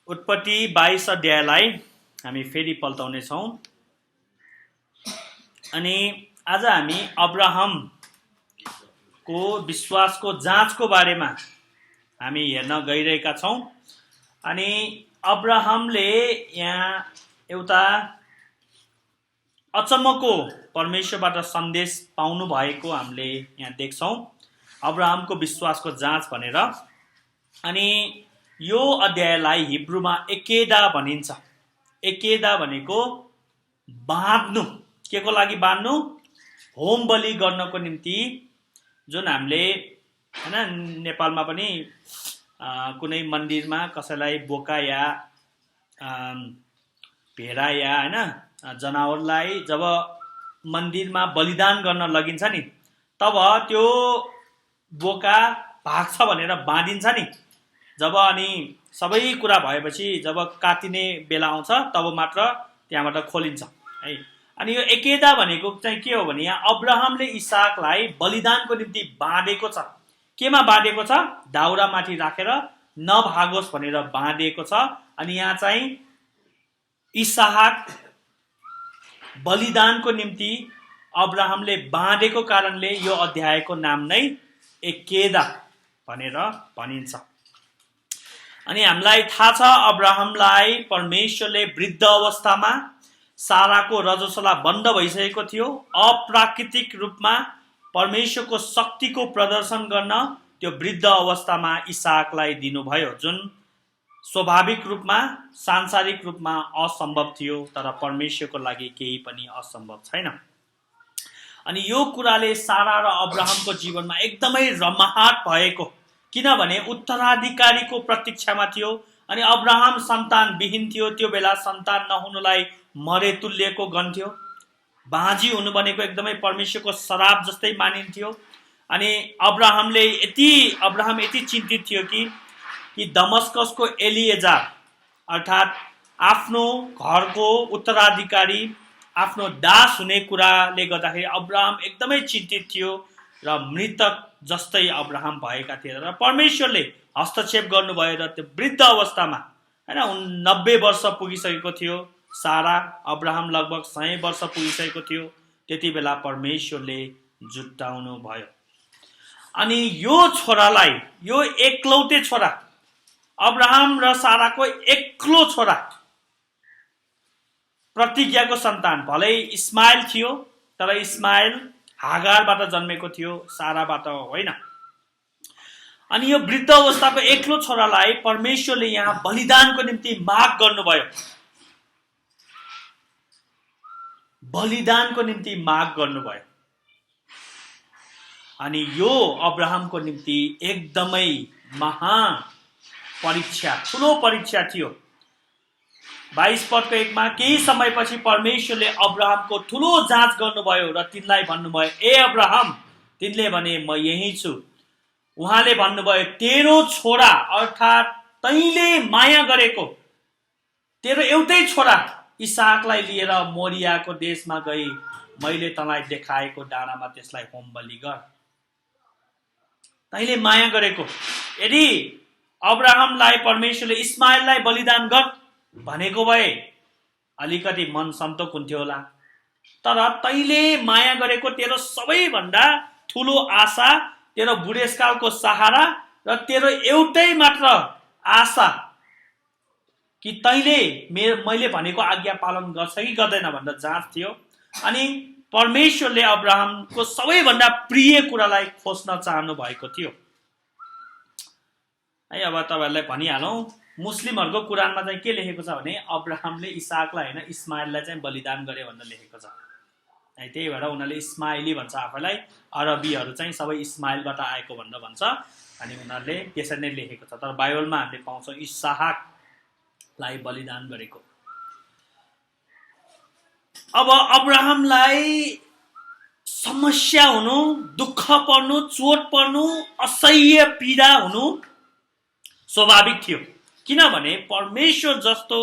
उत्पत्ति 22 अध्यायलाई हामी फेरि पल्टाउनेछौँ। अनि आज हामी अब्राहमको विश्वासको जाँचको बारेमा हामी हेर्न गइरहेका छौँ। अनि अब्राहमले यहाँ एउटा अचम्मको परमेश्वरबाट सन्देश पाउनु भएको हामीले यहाँ देख्छौँ, अब्राहमको विश्वासको जाँच भनेर। अनि यो अध्यायलाई हिब्रूमा एकेदा भनिन्छ। एकेदा भनेको बाँध्नु, के को लागि बाँध्नु? होम बलि गर्नको निम्ति। जुन हामीले हैन नेपालमा पनि कुनै मन्दिरमा कसैलाई बोका या भेडा या हैन जनावरलाई जब मन्दिरमा बलिदान गर्न लगिन्छ नि, तब त्यो बोका भाग्छ भनेर बाँधिन्छ नि। जब अनि सबै कुरा भएपछि जब काटिने बेला आउँछ तब मात्र त्यहाँबाट खोलिन्छ है। अनि यो एकेदा भनेको चाहिँ के हो भने यहाँ अब्राहमले इसाकलाई बलिदानको निम्ति बाँधेको छ। केमा बाँधेको छ? दाउरामाथि राखेर नभागोस् भनेर बाँधेको छ। अनि यहाँ चाहिँ इसाक बलिदानको निम्ति अब्राहमले बाँधेको कारणले यो अध्यायको नाम नै एकेदा भनेर भनिन्छ। अनि हामीलाई थाहा छ अब्राहमलाई परमेश्वरले वृद्ध अवस्थामा, साराको रजस्वला बन्द भइसकेको थियो, अप्राकृतिक रूपमा परमेश्वरको शक्तिको प्रदर्शन गर्न त्यो वृद्ध अवस्थामा इसाकलाई दिनुभयो, जुन स्वाभाविक रूपमा सांसारिक रूपमा असम्भव थियो। तर परमेश्वरको लागि केही पनि असम्भव छैन। अनि यो कुराले सारा र अब्राहमको जीवनमा एकदमै रमाहाट भएको, किनभने उत्तराधिकारीको प्रतीक्षामा थियो। अनि अब्राहम सन्तान विहीन थियो। त्यो बेला सन्तान नहुनुलाई मरे तुल्यको गन्थ्यो। बाँझी हुनु भनेको एकदमै परमेश्वरको श्राप जस्तै मानिन्थ्यो। अनि अब्राहम यति चिन्तित थियो कि दमस्कसको एलिएजार अर्थात् आफ्नो घरको उत्तराधिकारी आफ्नो दास हुने कुराले गर्दाखेरि अब्राहम एकदमै चिन्तित थियो र मृतक जस्तै अब्राहम भएका थिए। र परमेश्वरले हस्तक्षेप गर्नुभयो र त्यो वृद्ध अवस्थामा हैन 90 वर्ष पुगिसकेको थियो सारा, अब्राहम लगभग 100 वर्ष पुगिसकेको थियो। त्यति बेला परमेश्वरले जुटाउनु भयो। अनि यो छोरालाई, यो एकलौटे छोरा, अब्राहम र साराको एक्लो छोरा, प्रतिज्ञाको सन्तान, भलै इस्माइल थियो तर इस्माइल हागारबाट जन्मेको थियो, साराबाट होइन। अनि यो वृद्ध अवस्थाको एक्लो छोरालाई परमेश्वरले यहाँ बलिदानको निम्ति माग गर्नुभयो। बलिदानको निम्ति माग गर्नुभयो। अनि यो अब्राहमको निम्ति एकदमै महान परीक्षा, ठुलो परीक्षा थियो। 22 पदको 1 मा केही समयपछि परमेश्वरले अब्राहमको ठुलो जाँच गर्नुभयो र तिनलाई भन्नुभयो, ए अब्राहम। तिनले भने, म यही छु। उहाँले भन्नुभयो, तेरो छोरा अर्थात् तैँले माया गरेको तेरो एउटै छोरा इसाकलाई लिएर मोरियाको देशमा गई मैले तँलाई देखाएको डाँडामा त्यसलाई होम बलि गर। तैँले माया गरेको। यदि अब्राहमलाई परमेश्वरले इस्माइललाई बलिदान गर भनेको भए अलिकति मन सन्तोक हुन्थ्यो होला। तर तैँले माया गरेको तेरो सबैभन्दा ठुलो आशा, तेरो बुढेसकालको सहारा र तेरो एउटै मात्र आशा कि तैँले मैले भनेको आज्ञा पालन गर्छ कि गर्दैन भनेर जाँच थियो। अनि परमेश्वरले अब्राहमको सबैभन्दा प्रिय कुरालाई खोज्न चाहनु भएको थियो है। अब तपाईहरुलाई भनिहालौँ, मुस्लिमहरूको कुरानमा चाहिँ के लेखेको छ भने अब्राहमले इसाकलाई होइन इस्माइललाई चाहिँ बलिदान गरे भनेर लेखेको छ है। त्यही भएर उनीहरूले इस्माइली भन्छ आफैलाई। अरबीहरू चाहिँ सबै इस्माइलबाट आएको भनेर भन्छ। अनि उनीहरूले त्यसरी नै लेखेको छ। तर बाइबलमा हामीले पाउँछौँ इसाकलाई बलिदान गरेको। अब अब्राहमलाई समस्या हुनु, दुःख पर्नु, चोट पर्नु, असह्य पीडा हुनु स्वाभाविक थियो। किनभने परमेश्वर जस्तो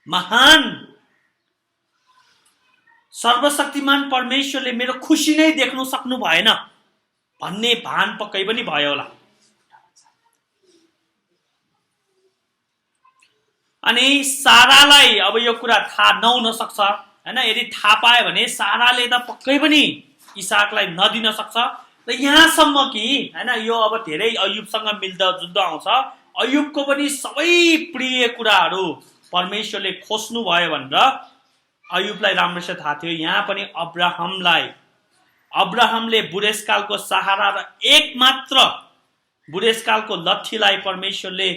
महान सर्वशक्तिमान परमेश्वरले मेरो खुसी नै देख्नु सक्नु भएन भन्ने भान पक्कै पनि भयो होला। अनि सारालाई अब यो कुरा थाहा नहुन सक्छ हैन। यदि थाहा पाए भने साराले त पक्कै पनि इसाकलाई नदिन सक्छ। र यहाँसम्म कि हैन यो अब धेरै अयुबसँग मिल्दा जुद्ध आउँछ। अयुबको पनि सबै प्रिय कुराहरू परमेश्वरले खोज्नु भयो भनेर अयुबलाई राम्रोसँग थाहा थियो। यहाँ पनि अब्राहमले बुढेसकालको सहारा र एकमात्र बुढेसकालको लट्ठीलाई परमेश्वरले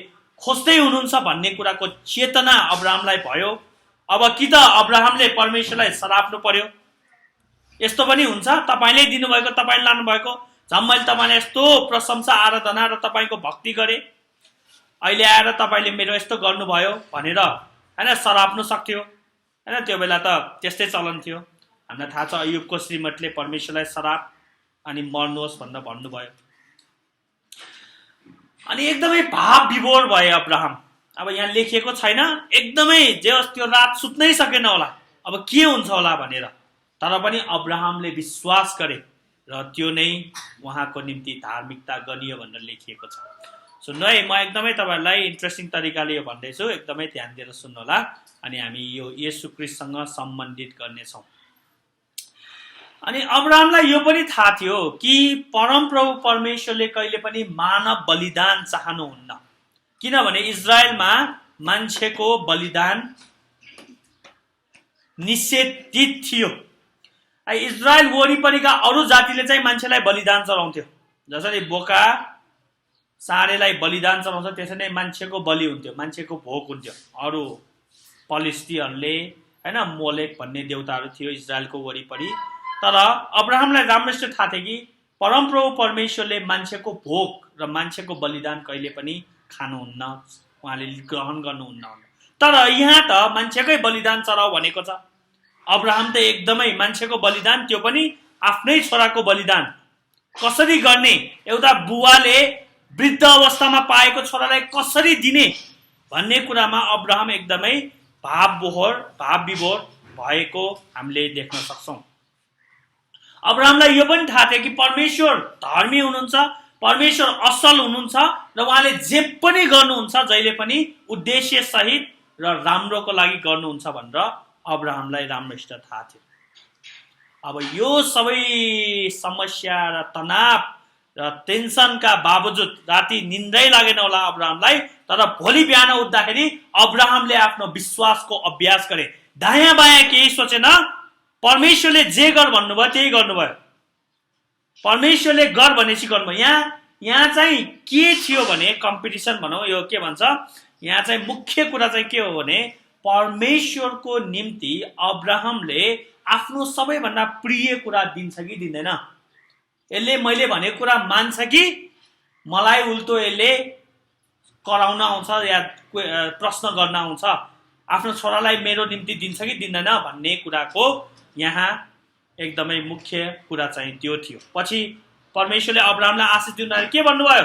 खोज्दै हुनुहुन्छ भन्ने कुराको चेतना अब्राहमलाई भयो। अब कि त अब्राहमले परमेश्वरलाई सराप्नु पर्यो, यस्तो पनि हुन्छ तपाईले दिनुभएको तपाईले लानुभएको मैले तपाईलाई यस्तो प्रशंसा आराधना र तपाईको भक्ति गरे, अहिले आएर तपाईले मेरो यस्तो गर्नुभयो भनेर हैन सराप्नु सक्थ्यो हैन। त्यो बेला त त्यस्तै चलन थियो। हामीलाई थाहा छ अयुबको श्रीमतीले परमेश्वरलाई सराप अनि मर्नुहोस् भनेर भन्नुभयो। अनि एकदमै भाव विभोर भए अब्राहम। अब यहाँ लेखिएको छैन एकदमै जे होस् त्यो रात सुत्नै सकेन होला, अब के हुन्छ होला भनेर। तर पनि अब्राहमले विश्वास गरे र त्यो नै उहाँको निम्ति धार्मिकता गनियो भनेर लेखिएको छ। सुन्नु है, म एकदमै तपाईहरुलाई इन्ट्रेस्टिङ तरिकाले यो भन्दैछु, एकदमै ध्यान दिएर सुन्नु होला। अनि हामी यो येशू ख्रीष्टसँग सम्बन्धित गर्नेछौँ। अनि अब्राहमलाई यो पनि थाहा थियो कि परमप्रभु परमेश्वरले कहिले पनि मानव बलिदान चाहनुहुन्न, किनभने इजरायलमा मान्छेको बलिदान निषेधित थियो। इजरायल वरिपरिका अरू जातिले चाहिँ मान्छेलाई बलिदान चढाउँथ्यो। जसरी बोका साँडेलाई बलिदान चढाउँछ त्यसरी नै मान्छेको बलि हुन्थ्यो, मान्छेको भोग हुन्थ्यो। अरू पलिस्तीहरूले हैन मोलेक भन्ने देवताहरू थियो इजरायलको वरिपरि। तर अब्राहमलाई राम्रोसँग थाहा थियो कि परमप्रभु परमेश्वरले मान्छेको भोग र मान्छेको बलिदान कहिले पनि खानुहुन्न, उहाँले ग्रहण गर्नुहुन्न। तर यहाँ त मान्छेकै बलिदान चढाउ भनेको छ। अब्राहम त एकदमै मान्छेको बलिदान, त्यो पनि आफ्नै छोराको बलिदान कसरी गर्ने, एउटा बुवाले वृद्ध अवस्थामा पाएको छोरालाई कसरी दिने भन्ने कुरामा अब्राहम एकदमै भाव विभोर भएको हामीले देख्न सक्छौँ। अब्राहमलाई यो पनि थाहा थियो कि परमेश्वर धर्मी हुनुहुन्छ, परमेश्वर असल हुनुहुन्छ र उहाँले जे पनि गर्नुहुन्छ जहिले पनि उद्देश्य सहित र राम्रोको लागि गर्नुहुन्छ भनेर अब्राहमलाई राम्रोसित थाहा थियो। अब यो सबै समस्या र तनाव र टेन्सनका बावजुद राति निन्द्रै लागेन होला अब्राहमलाई। तर भोलि बिहान उठ्दाखेरि अब्राहमले आफ्नो विश्वासको अभ्यास गरे। दायाँ बायाँ केही सोचेन, परमेश्वरले जे गर भन्नुभयो त्यही गर्नुभयो। परमेश्वरले गर भनेपछि गर्नुभयो। यहाँ चाहिँ के थियो भने कम्पिटिसन भनौँ, यो के भन्छ यहाँ चाहिँ मुख्य कुरा चाहिँ के हो भने परमेश्वरको निम्ति अब्राहमले आफ्नो सबैभन्दा प्रिय कुरा दिन्छ कि दिँदैन। यसले मैले भनेको कुरा मान्छ कि मलाई उल्टो यसले कराउन आउँछ या प्रश्न गर्न आउँछ, आफ्नो छोरालाई मेरो निम्ति दिन्छ कि दिँदैन भन्ने कुराको यहाँ एकदमै मुख्य कुरा चाहिँ त्यो थियो। पछि परमेश्वरले अब्राहमलाई आशिष दिनुहुँदाखेरि के भन्नुभयो,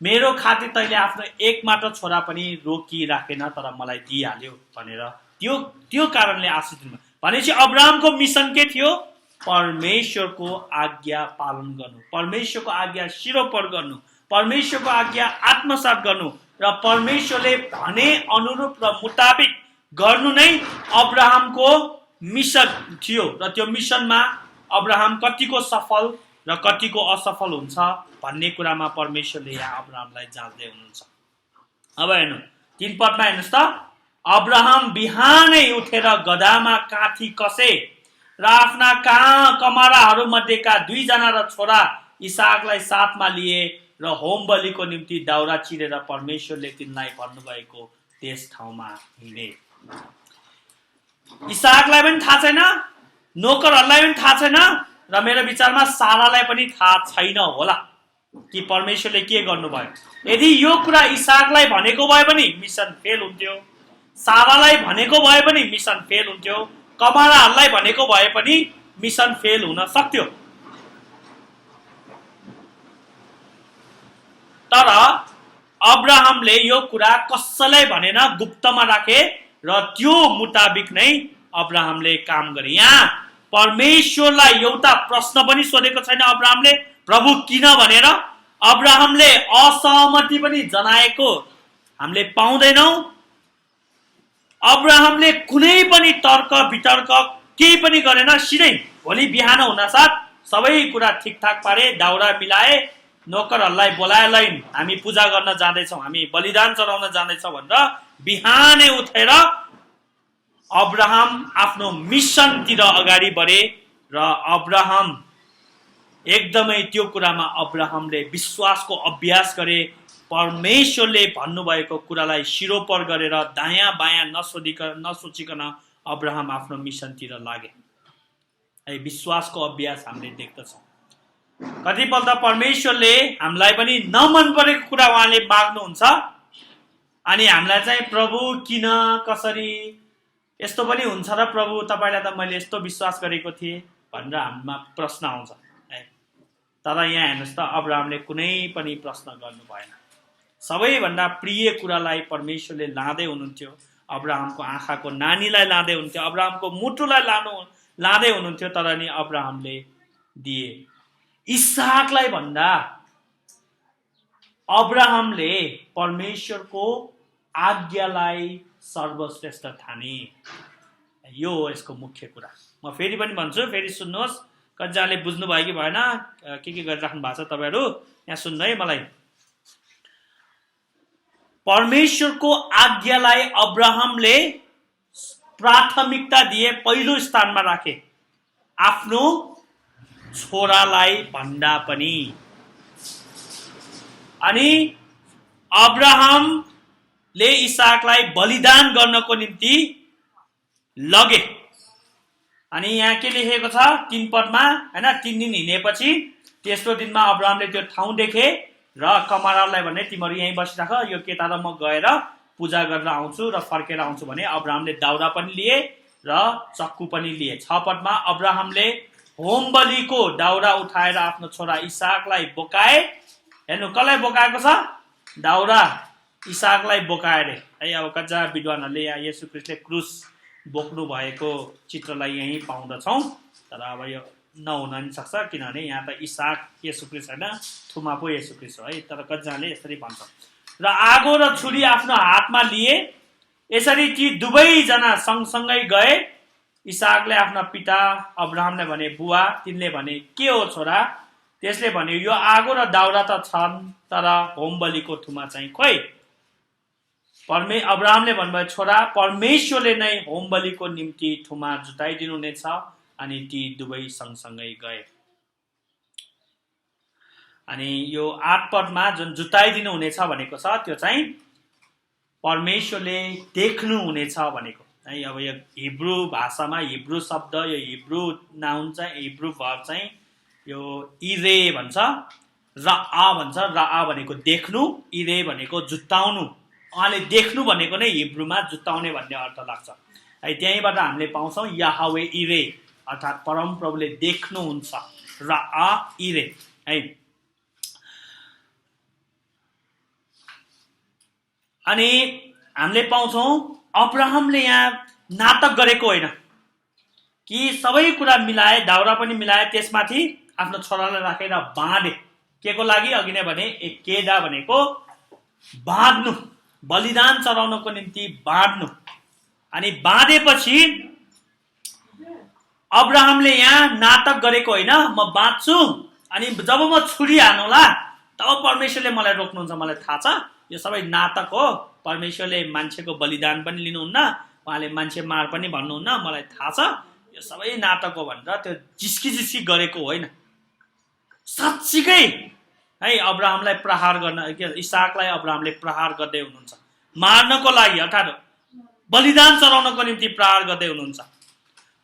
मेरो खातिर तैँले आफ्नो एकमात्र छोरा पनि रोकिराखेन तर मलाई दिइहाल्यो भनेर त्यो कारणले आशिष दिनुभयो। भनेपछि अब्राहमको मिसन के थियो, परमेश्वरको आज्ञा पालन गर्नु, परमेश्वरको आज्ञा शिरोपर गर्नु, परमेश्वरको आज्ञा आत्मसात गर्नु र परमेश्वरले भने अनुरूप र मुताबिक गर्नु नै अब्राहमको मिसन थियो। र त्यो मिसनमा अब्राहम कतिको सफल र कतिको असफल हुन्छ भन्ने कुरामा परमेश्वरले यहाँ अब्राहमलाई जाँच्दै हुनुहुन्छ। अब हेर्नु 3 पदमा हेर्नुहोस् त, अब्राहम बिहानै उठेर गधामा काठी कसे र आफ्ना कमाराहरू मध्येका 2 जना र छोरा इसाकलाई साथमा लिए र होम बलिको निम्ति दाउरा चिरेर परमेश्वरले तिनलाई भन्नुभएको त्यस ठाउँमा हिँडे। इसाकलाई पनि थाहा छैन, नोकरहरूलाई पनि थाहा छैन र मेरो विचारमा सारालाई पनि थाहा छैन होला कि परमेश्वरले के गर्नुभयो। यदि यो कुरा इसाकलाई भनेको भए पनि मिसन फेल हुन्थ्यो, सारालाई भनेको भए पनि मिसन फेल हुन्थ्यो, कमाराहरूलाई भनेको भए पनि मिसन फेल हुन सक्थ्यो। तर अब्राहमले यो कुरा कसैलाई भनेन, गुप्तमा राखे र त्यो मुताबिक नै अब्राहमले काम गरे। यहाँ परमेश्वरलाई एउटा प्रश्न पनि सोधेको छैन अब्राहमले, प्रभु किन भनेर। अब्राहमले असहमति पनि जनाएको हामीले पाउँदैनौँ अब्राहमले कुनै पनि तर्क वितर्क केही पनि गरेन, सिधै भोलि बिहान हुनासाथ सबै कुरा ठिकठाक पारे, दाउरा मिलाए, नोकरहरूलाई बोलाए, लैन हामी पूजा गर्न जाँदैछौँ, हामी बलिदान चढाउन जाँदैछौँ भनेर बिहानै उठेर अब्राहम आफ्नो मिसनतिर अगाडि बढे। र अब्राहम एकदमै त्यो कुरामा अब्राहमले विश्वासको अभ्यास गरे। परमेश्वरले भन्नुभएको कुरालाई शिरोपर गरेर दायाँ बायाँ नसोचिकन अब्राहम आफ्नो मिसनतिर लागे। विश्वासको अभ्यास हामीले देख्दछौँ। कतिपल्ट परमेश्वरले हामीलाई पनि नमन परेको कुरा उहाँले माग्नुहुन्छ, अनि हामीलाई चाहिँ प्रभु किन, कसरी, यस्तो पनि हुन्छ र प्रभु, तपाईँलाई त मैले यस्तो विश्वास गरेको थिएँ भनेर हामीमा प्रश्न आउँछ। तर यहाँ हेर्नुहोस् त, अब्राहमले कुनै पनि प्रश्न गर्नु भएन। सबैभन्दा प्रिय कुरालाई परमेश्वरले लाँदै हुनुहुन्थ्यो। अब्राहमको आँखाको नानीलाई लाँदै हुन्थ्यो, अब्राहमको मुटुलाई लाँदै हुनुहुन्थ्यो, तर नि अब्राहमले दिए। इसाकलाई भन्दा अब्राहमले परमेश्वरको आज्ञालाई सर्वश्रेष्ठ ठाने। यो हो यसको मुख्य कुरा। म फेरि पनि भन्छु, फेरि सुन्नुहोस्, कतिजनाले बुझ्नुभयो कि भएन, के गरिराख्नु भएको छ तपाईँहरू, यहाँ सुन्नु है मलाई। परमेश्वरको आज्ञालाई अब्राहमले प्राथमिकता दिए, पहिलो स्थानमा राखे, आफ्नो छोरालाई भन्दा पनि। अनि अब्राहमले इसाकलाई बलिदान गर्नको निम्ति लगे। अनि यहाँ के लेखेको छ 3 पदमा, हैन, 3 दिन हिँडेपछि तेस्रो दिनमा अब्राहमले त्यो ठाउँ देखे र कमारालाई भने तिमीहरू यहीँ बसिराख, यो केटा र म गएर पूजा गरेर आउँछु र फर्केर आउँछु भने अब्राहमले दाउरा पनि लिए र चक्कु पनि लिए। 6 पदमा अब्राहमले होम बलिको दाउरा उठाएर आफ्नो छोरा इसाकलाई बोकाए। हेर्नु, कसलाई बोकाएको छ? दाउरा इसाकलाई बोकाएर। है, अब कच्चा विद्वानहरूले यहाँ येशू ख्रीष्टले क्रुस बोक्नु भएको चित्रलाई यहीँ पाउँदछौँ, तर अब यो नहुन नि सक्छ, किनभने यहाँ त इसाक येशू ख्रीष्ट होइन, थुमा पो येशू ख्रीष्ट हो है। तर कतिजनाले यसरी भन्छ। र आगो र छुरी आफ्नो हातमा लिए। यसरी ती दुवैजना सँगसँगै गए। इसाकले आफ्ना पिता अब्राहमले भने बुवा, तिनले भने के हो छोरा? त्यसले भने यो आगो र दाउरा त छन्, तर होम बलिको थुमा चाहिँ खोइ। अब्राहमले भन्नुभयो छोरा, परमेश्वरले नै होम बलिको निम्ति थुमा जुटाइदिनु हुनेछ। अनि ती दुवै सँगसँगै गए। अनि यो 8 पदमा जुन जुटाइदिनु हुनेछ भनेको छ, त्यो चाहिँ परमेश्वरले देख्नु हुनेछ भनेको है। अब यो हिब्रू भाषामा हिब्रू शब्द, यो हिब्रू नाउन चाहिँ, हिब्रू भर्ब चाहिँ यो इरे भन्छ, रआ भन्छ। रआ भनेको देख्नु, इरे भनेको जुटाउनु। उहाँले देख्नु भनेको नै हिब्रूमा जुटाउने भन्ने अर्थ लाग्छ है। त्यहीँबाट हामीले पाउँछौँ याहवे इरे, अर्थात् परमप्रभुले देख्नुहुन्छ, रआ इरे है। अनि हामीले पाउँछौँ अब्राहमले यहाँ नाटक गरेको होइन कि सबै कुरा मिलाए, दाउरा पनि मिलाए, त्यसमाथि आफ्नो छोरालाई राखेर बाँधे। के को लागि? अघि नै भने केदा भनेको बाँध्नु, बलिदान चढाउनको निम्ति बाँध्नु। अनि बाँधेपछि अब्राहमले यहाँ नाटक गरेको होइन, म बाँध्छु अनि जब म छुरी हान्नुला तब परमेश्वरले मलाई रोक्नुहुन्छ, मलाई थाहा छ। यो सबै नाटक हो। परमेश्वरले मान्छेको बलिदान पनि लिनुहुन्न, उहाँले मान्छे मार पनि भन्नुहुन्न, मलाई थाहा छ, यो सबै नाटक हो भनेर त्यो जिस्की गरेको होइन। साँच्चीकै है अब्राहमलाई प्रहार गर्न, इसाकलाई अब्राहमले प्रहार गर्दै हुनुहुन्छ, मार्नको लागि, अर्थात् बलिदान चढाउनको निम्ति प्रहार गर्दै हुनुहुन्छ।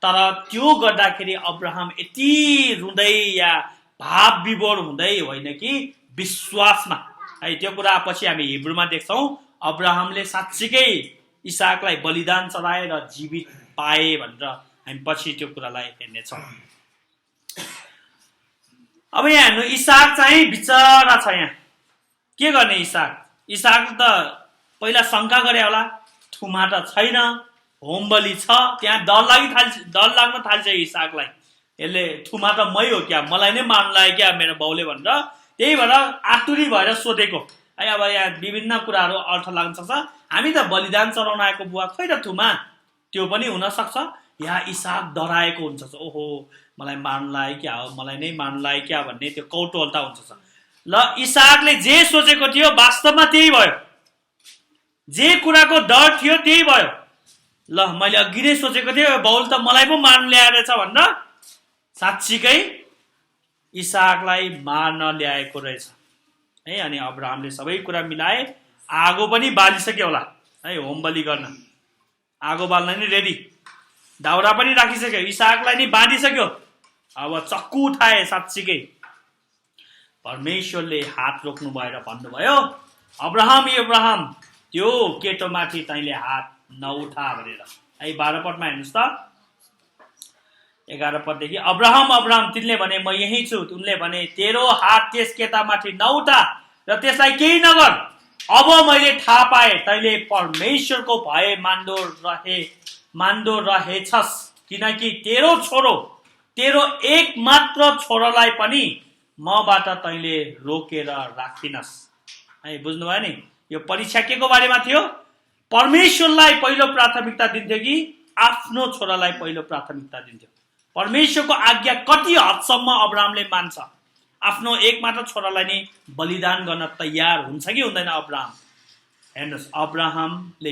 तर त्यो गर्दाखेरि अब्राहम यति रुँदै या भाव विभोर हुँदै होइन कि विश्वासमा है। त्यो कुरा पछि हामी हिब्रूमा देख्छौँ, अब्राहमले साँच्चीकै इसाकलाई बलिदान चढाएर जीवित पाए भनेर हामी पछि त्यो कुरालाई हेर्नेछौँ। अब यहाँ हेर्नु, इसाक चाहिँ बिचरा छ। यहाँ के गर्ने? इसाक त पहिला शङ्का गरे होला, थुमा त छैन, होम बलि छ, त्यहाँ डर लाग्न थाल्छ इसाकलाई। यसले थुमा त मै हो क्या, मलाई नै मार्नु लाग्यो क्या मेरो बाउले भनेर। त्यही भएर आतुरी भएर सोधेको, है। अब यहाँ विभिन्न कुराहरू अर्थ लाग्न सक्छ। हामी त बलिदान चढाउन आएको बुवा खै र थुमा, त्यो पनि हुनसक्छ। यहाँ इसाक डराएको हुन्छ, ओहो मलाई मार्नलाई क्या हो, मलाई नै मार्नलाई क्या भन्ने त्यो कौतूहलता हुन्छ। ल इसाकले जे सोचेको थियो वास्तवमा त्यही भयो, जे कुराको डर थियो त्यही भयो। ल मैले अघि नै सोचेको थिएँ बाउल त मलाई पो मार्न ल्याएर छ भनेर साँच्चीकै इसाकलाई मार्न ल्याएको रहेछ है। अनि अब्राहमले सबै कुरा मिलाए, आगो पनि बालिसक्यो होला है, होम बलि गर्न आगो बाल्न नि रेडी, दाउरा पनि राखिसक्यो, इसाकलाई नि बाँधिसक्यो। अब चक्कु उठाए। साँच्चीकै परमेश्वरले हात रोक्नु भएर भन्नुभयो, अब्राहम अब्राहम त्यो केटोमाथि तैँले हात नउठा भनेर है। 12 पदमा हेर्नुहोस् त, 11 पददेखि, अब्राहम अब्राहम तिनले भने म यही छु। उनले भने तेरो हात त्यस केटामाथि नउठा र त्यसलाई केही नगर। अब मैले थाहा पाएँ तैँले परमेश्वरको भय मान्दो रहेछस्, किनकि तेरो छोरो, तेरो एकमात्र छोरोलाई पनि मबाट तैँले रोकेर राख्दिनस् है। बुझ्नुभयो नि, यो परीक्षा के को बारेमा थियो? परमेश्वरलाई पहिलो प्राथमिकता दिन्थ्यो कि आफ्नो छोरालाई पहिलो प्राथमिकता दिन्थ्यो? परमेश्वरको आज्ञा कति हदसम्म अब्राहमले मान्छ? आफ्नो एकमात्र छोरालाई नै बलिदान गर्न तयार हुन्छ कि हुँदैन अब्राहम? हेर्नुहोस्, अब्राहमले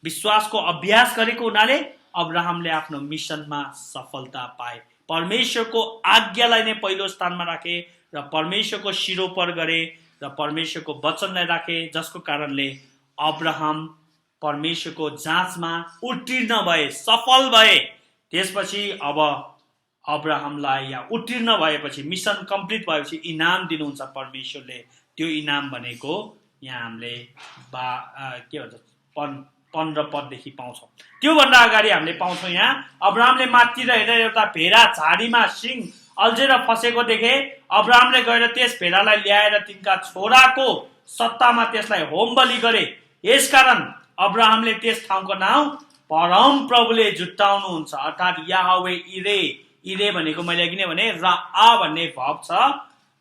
विश्वासको अभ्यास गरेको हुनाले अब्राहमले आफ्नो मिसनमा सफलता पाए। परमेश्वरको आज्ञालाई नै पहिलो स्थानमा राखे र परमेश्वरको शिरोपर गरे र परमेश्वरको वचनलाई राखे, जसको कारणले अब्राहम परमेश्वरको जाँचमा उत्तीर्ण भए, सफल भए। त्यसपछि अब अब्राहमलाई या उत्तीर्ण भएपछि, मिसन कम्प्लिट भएपछि इनाम दिनुहुन्छ परमेश्वरले। त्यो इनाम भनेको यहाँ हामीले के भन्छ 15 पददेखि पाउँछौँ। त्योभन्दा अगाडि हामीले पाउँछौँ यहाँ अब्राहमले माथि हेरेर एउटा भेडा झाडीमा सिङ अल्झेर फसेको देखे। अब्राहमले गएर त्यस भेडालाई ल्याएर तिनका छोराको सत्तामा त्यसलाई होम बलि गरे। यसकारण अब्राहमले त्यस ठाउँको नाम परम प्रभुले जुटाउनुहुन्छ, अर्थात् याहवे इरे। इरे भनेको मैले अघि नै भने रआ भन्ने भब छ,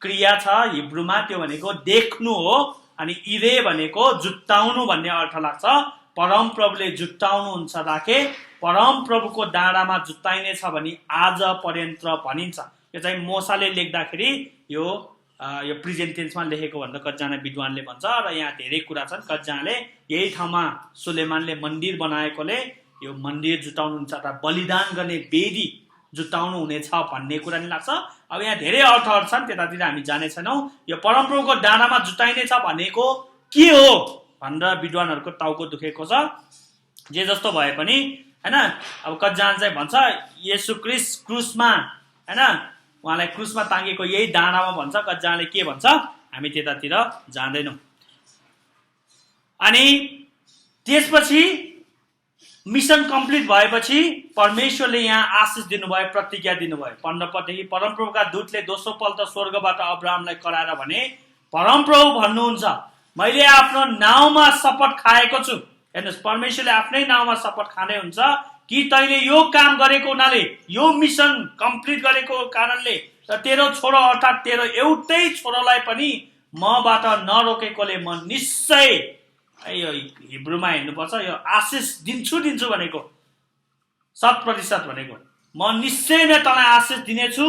क्रिया छ हिब्रूमा, त्यो भनेको देख्नु हो। अनि इरे भनेको जुटाउनु भन्ने अर्थ लाग्छ। परम प्रभुले जुटाउनुहुन्छ राखे, परम प्रभुको डाँडामा जुटाइने छ भनी आज पर्यन्त भनिन्छ। यो चाहिँ मोसाले लेख्दाखेरि यो प्रेजेन्ट टेन्समा लेखेको भनेर कतिजना विद्वानले भन्छ र यहाँ धेरै कुरा छन्। कतिजनाले यही ठाउँमा सुलेमानले मन्दिर बनाएकोले यो मन्दिर जुटाउनुहुन्छ र बलिदान गर्ने वेदी जुटाउनु हुनेछ भन्ने कुरा नि लाग्छ। अब यहाँ धेरै अर्थहरू छन्, त्यतातिर हामी जाने छैनौँ। यो परमप्रभुको डाँडामा जुटाइने छ भनेको के हो भनेर विद्वानहरूको टाउको दुखेको छ। जे जस्तो भए पनि हैन, अब कतिजना चाहिँ भन्छ येशू ख्रीष्ट क्रुसमा, हैन, उहाँलाई क्रुसमा टाँगेको यही डाँडामा भन्छ। कतिजनाले के भन्छ, हामी त्यतातिर जाँदैनौँ। अनि त्यसपछि मिसन कम्प्लिट भएपछि परमेश्वरले यहाँ आशिष दिनुभयो, प्रतिज्ञा दिनुभयो। 15 पददेखि, परमप्रभुका दूतले दोस्रो पल्ट स्वर्गबाट अब्राहमलाई कराएर भने, परमप्रभु भन्नुहुन्छ मैले आफ्नो नाउँमा शपथ खाएको छु। हेर्नुहोस्, परमेश्वरले आफ्नै नाउँमा शपथ खाने हुन्छ कि तैँले यो काम गरेको हुनाले, यो मिसन कम्प्लिट गरेको कारणले र तेरो छोरो अर्थात् तेरो एउटै छोरोलाई पनि मबाट नरोकेकोले म निश्चय, यो हिब्रूमा हेर्नुपर्छ, यो आशिष दिन्छु भनेको 100% भनेको, म निश्चय नै तँलाई आशिष दिनेछु।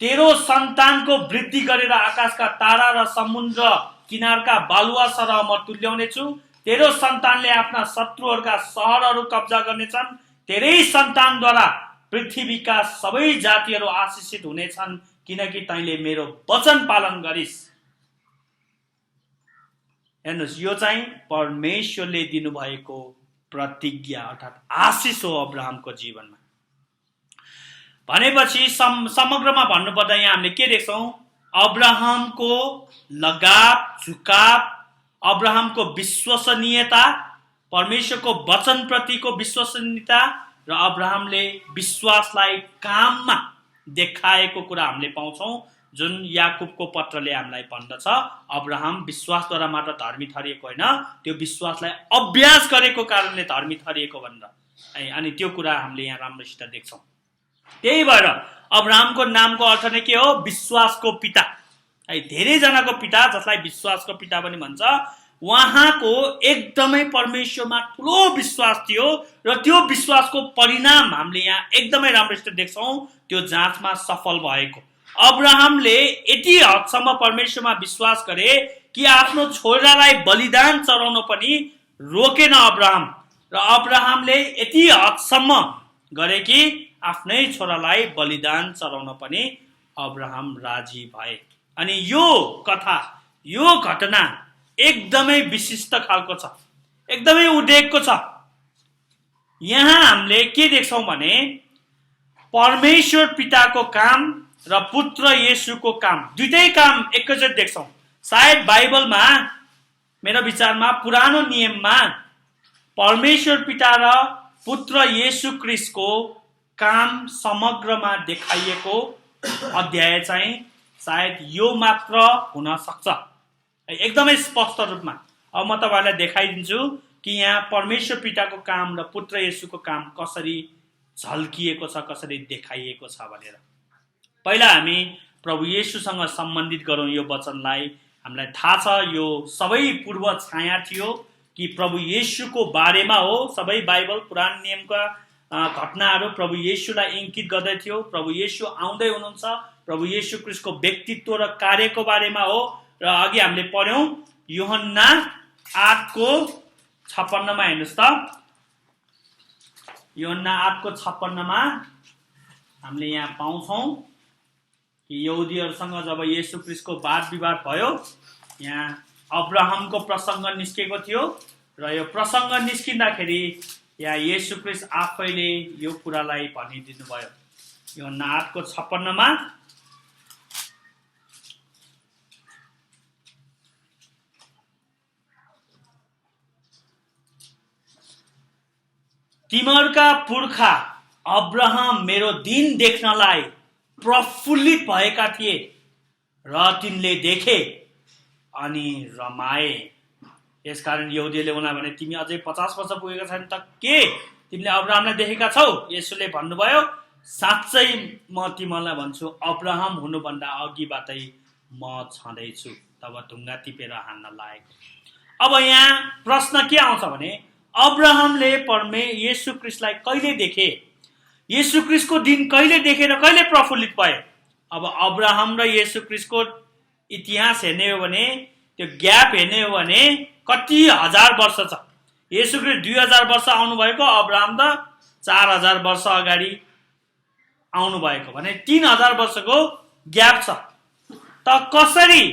तेरो सन्तानको वृद्धि गरेर आकाशका तारा र समुद्र किनारका बालुवा सरह म तुल्याउने छु। तेरो सन्तानले आफ्ना शत्रुहरूका सहरहरू कब्जा गर्नेछन्। तेरै सन्तानद्वारा पृथ्वीका सबै जातिहरू आशिषित हुनेछन्, किनकि तैँले मेरो वचन पालन गरिस्। हेर्नुहोस्, यो चाहिँ परमेश्वरले दिनुभएको प्रतिज्ञा अर्थात् आशिष हो अब्राहमको जीवनमा। भनेपछि समग्रमा भन्नुपर्दा यहाँ हामीले के देख्छौँ? अब्राहमको लगाव झुकाव, अब्राहमको विश्वसनीयता, परमेश्वरको वचनप्रतिको विश्वसनीयता र अब्राहमले विश्वासलाई काममा देखाएको कुरा हामीले पाउँछौँ। जुन याकुबको पत्रले हामीलाई भन्दछ अब्राहम विश्वासद्वारा मात्र धर्मी ठहरिएको होइन, त्यो विश्वासलाई अभ्यास गरेको कारणले धर्मी ठहरिएको भनेर है। अनि त्यो कुरा हामीले यहाँ राम्रोसित देख्छौँ। त्यही भएर अब्राहमको नामको अर्थ नै के हो? विश्वासको पिता है धेरैजनाको पिता जसलाई विश्वासको पिता पनि भन्छ उहाँको एकदमै परमेश्वरमा ठुलो विश्वास थियो र त्यो विश्वासको परिणाम हामीले यहाँ एकदमै राम्रोसित देख्छौं त्यो जाँचमा सफल भएको अब्राहमले यति हदसम्म परमेश्वरमा विश्वास गरे कि आफ्नो छोरालाई बलिदान चढाउन पनि रोकेन अब्राहम र अब्राहमले यति हदसम्म गरे कि आफ्नै छोरालाई बलिदान चढाउन पनि अब्राहम राजी भए अनि यो कथा यो घटना एकदमै विशिष्ट खालको छ एकदमै उदेकको छ यहाँ हामीले के देख्छौं भने परमेश्वर पिताको काम र पुत्र येशूको काम दुईटै काम एकैचोटि देख्छौं सायद बाइबलमा मेरो विचारमा पुरानो नियममा परमेश्वर पिता र पुत्र येशू ख्रीष्टको काम समग्रमा देखाइएको अध्याय चाहिँ सायद यो मात्र हुन सक्छ एकदमै स्पष्ट रूपमा अब म तपाईहरुलाई देखाइदिन्छु कि यहाँ परमेश्वर पिताको काम र पुत्र येशूको काम कसरी झल्किएको छ कसरी देखाइएको छ भनेर पहिला हामी प्रभु येशूसँग सम्बन्धित गरौँ यो वचनलाई हामीलाई थाहा छ यो सबै पूर्व छाया थियो कि प्रभु येशूको बारेमा हो सबै बाइबल पुरानो नियमका घटनाहरू प्रभु येशूलाई इंकित गर्दै थियो प्रभु येशू आउँदै हुनुहुन्छ प्रभु येशू ख्रीष्टको व्यक्तित्व र कार्यको बारेमा हो र अघि हामीले पढ्यौं यूहन्ना 8:56 मा हेर्नुस् त यूहन्ना 8:56 मा हामीले यहाँ पाउँछौं कि यहुदीहरुसँग जब येशू ख्रीष्टको वाद विवाद भयो यहाँ अब्राहमको प्रसंग निस्केको थियो र यो प्रसंग निस्किँदाखेरि यहाँ येशू ख्रीष्ट आफैले यो कुरालाई भनिदिनु भयो यूहन्ना 8:56 मा तिमीहरुका पुर्खा अब्राहम मेरो दिन देख्नलाई प्रफुल्लित भएका थिए र तिनले देखे अनि रमाए यसकारण यहुदीले उनलाई भने तिमी अझै 50 वर्ष पुगेका छैन त के तिमीले अब्राहमलाई देखेका छौ येशूले भन्नुभयो साच्चै म तिमीलाई भन्छु अब्राहम हुनुभन्दा अघिबाटै म छँदै छु तब ढुङ्गा टिपेर हान्न लागेको अब यहाँ प्रश्न के आउँछ भने अब्राहमले येशू ख्रीष्टलाई कहिले देखे येशू ख्रीष्टको दिन कहिले देखेर कहिले प्रफुल्लित भए अब अब्राहम र येशू ख्रीष्टको इतिहास हेर्ने हो भने त्यो ग्याप हेर्ने हो भने कति हजार वर्ष छ येशू ख्रीष्ट 2000 वर्ष आउनु भएको अब्राहम त 4000 वर्ष अगाडि आउनु भएको भने 3000 वर्षको ग्याप छ त कसरी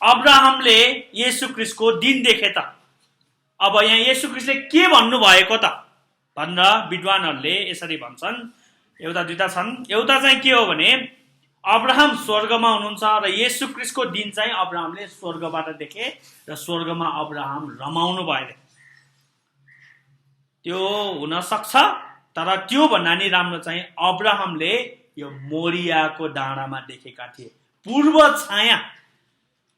अब्राहमले येशू ख्रीष्टको दिन देखे त अब यहाँ येशू ख्रीष्टले के भन्नु भएको त भनेर विद्वानहरूले यसरी भन्छन् एउटा दुईटा छन् एउटा चाहिँ के हो भने अब्राहम स्वर्गमा हुनुहुन्छ र येशू ख्रीष्टको दिन चाहिँ अब्राहमले स्वर्गबाट देखे र स्वर्गमा अब्राहम रमाउनु भयो त्यो हुन सक्छ तर त्यो भन्दा नि राम्रो चाहिँ अब्राहमले यो मोरियाको डाँडामा देखेका थिए पूर्व छाया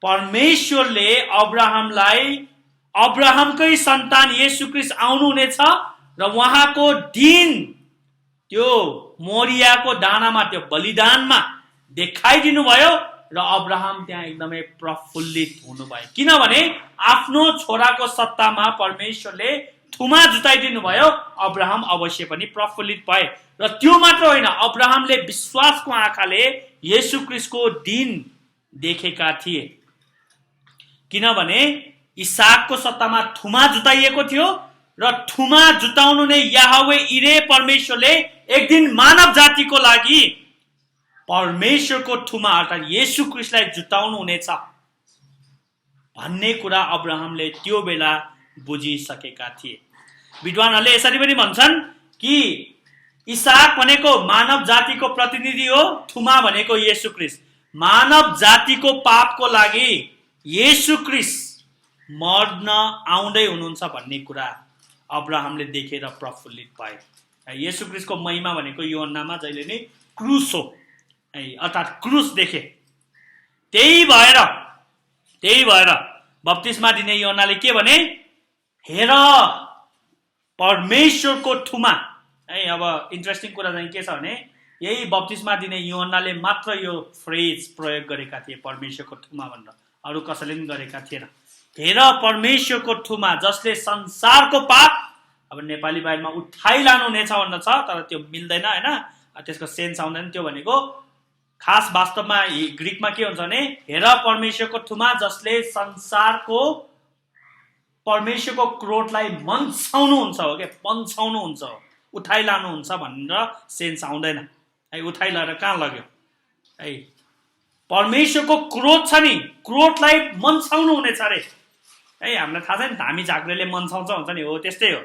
परमेश्वरले अब्राहमलाई अब्राहमकै सन्तान येशू ख्रीष्ट आउनुहुनेछ र उहाँको दिन त्यो मोरियाको डाँडामा त्यो बलिदानमा देखाइदिनु भयो र अब्राहम त्यहाँ एकदमै प्रफुल्लित हुनुभयो किनभने आफ्नो छोराको सत्तामा परमेश्वरले थुमा जुटाइदिनु भयो अब्राहम अवश्य पनि प्रफुल्लित भए र त्यो मात्र होइन अब्राहमले विश्वासको आँखाले येशू ख्रीष्टको दिन देखेका थिए किनभने इसाकको सत्तामा थुमा जुटाइएको थियो र थुमा जुटाउनु नै याहवे इरे परमेश्वरले एक दिन मानव जातिको लागि परमेश्वरको थुमा अर्थात् येशू ख्रीष्टलाई जुटाउनु हुनेछ भन्ने कुरा अब्राहमले त्यो बेला बुझिसकेका थिए विद्वानहरूले यसरी पनि भन्छन् कि इसाक भनेको मानव जातिको प्रतिनिधि हो थुमा भनेको येशू ख्रीष्ट मानव जातिको पापको लागि येशू ख्रीष्ट मर्न आउँदै हुनुहुन्छ भन्ने कुरा अब्राहमले देखेर प्रफुल्लित भए येशू ख्रीष्टको महिमा भनेको यूहन्नामा जहिले नै क्रुस हो अर्थात् क्रुस देखे त्यही भएर बप्तिस्मा दिने यूहन्नाले के भने हेर परमेश्वरको थुमा है अब इन्ट्रेस्टिङ कुरा चाहिँ के छ भने यही बप्तिस्मा दिने यूहन्नाले मात्र यो फ्रेज प्रयोग गरेका थिए, परमेश्वरको थुमा भनेर, अरू कसैले पनि गरेका थिएन। हेर परमेश्वरको थुमा जसले संसारको पाप, अब नेपाली बाहिरमा उठाइ लानुहुनेछ भन्न छ, तर त्यो मिल्दैन हैन, त्यसको सेन्स आउँदैन। त्यो भनेको खास वास्तवमा ग्रीकमा के हुन्छ भने हेर परमेश्वरको थुमा जसले संसारको परमेश्वरको क्रोधलाई मन्साउनुहुन्छ हो के, पन्साउनुहुन्छ हो, उठाइ लानुहुन्छ भनेर सेन्स आउँदैन है। उठाइ लाएर कहाँ लग्यो है, परमेश्वरको क्रोध छ नि, क्रोधलाई मन्साउनु हुनेछ अरे है। हामीलाई थाहा छ नि, धामी झाँक्रीले मन्साउँछ हुन्छ नि, हो त्यस्तै हो।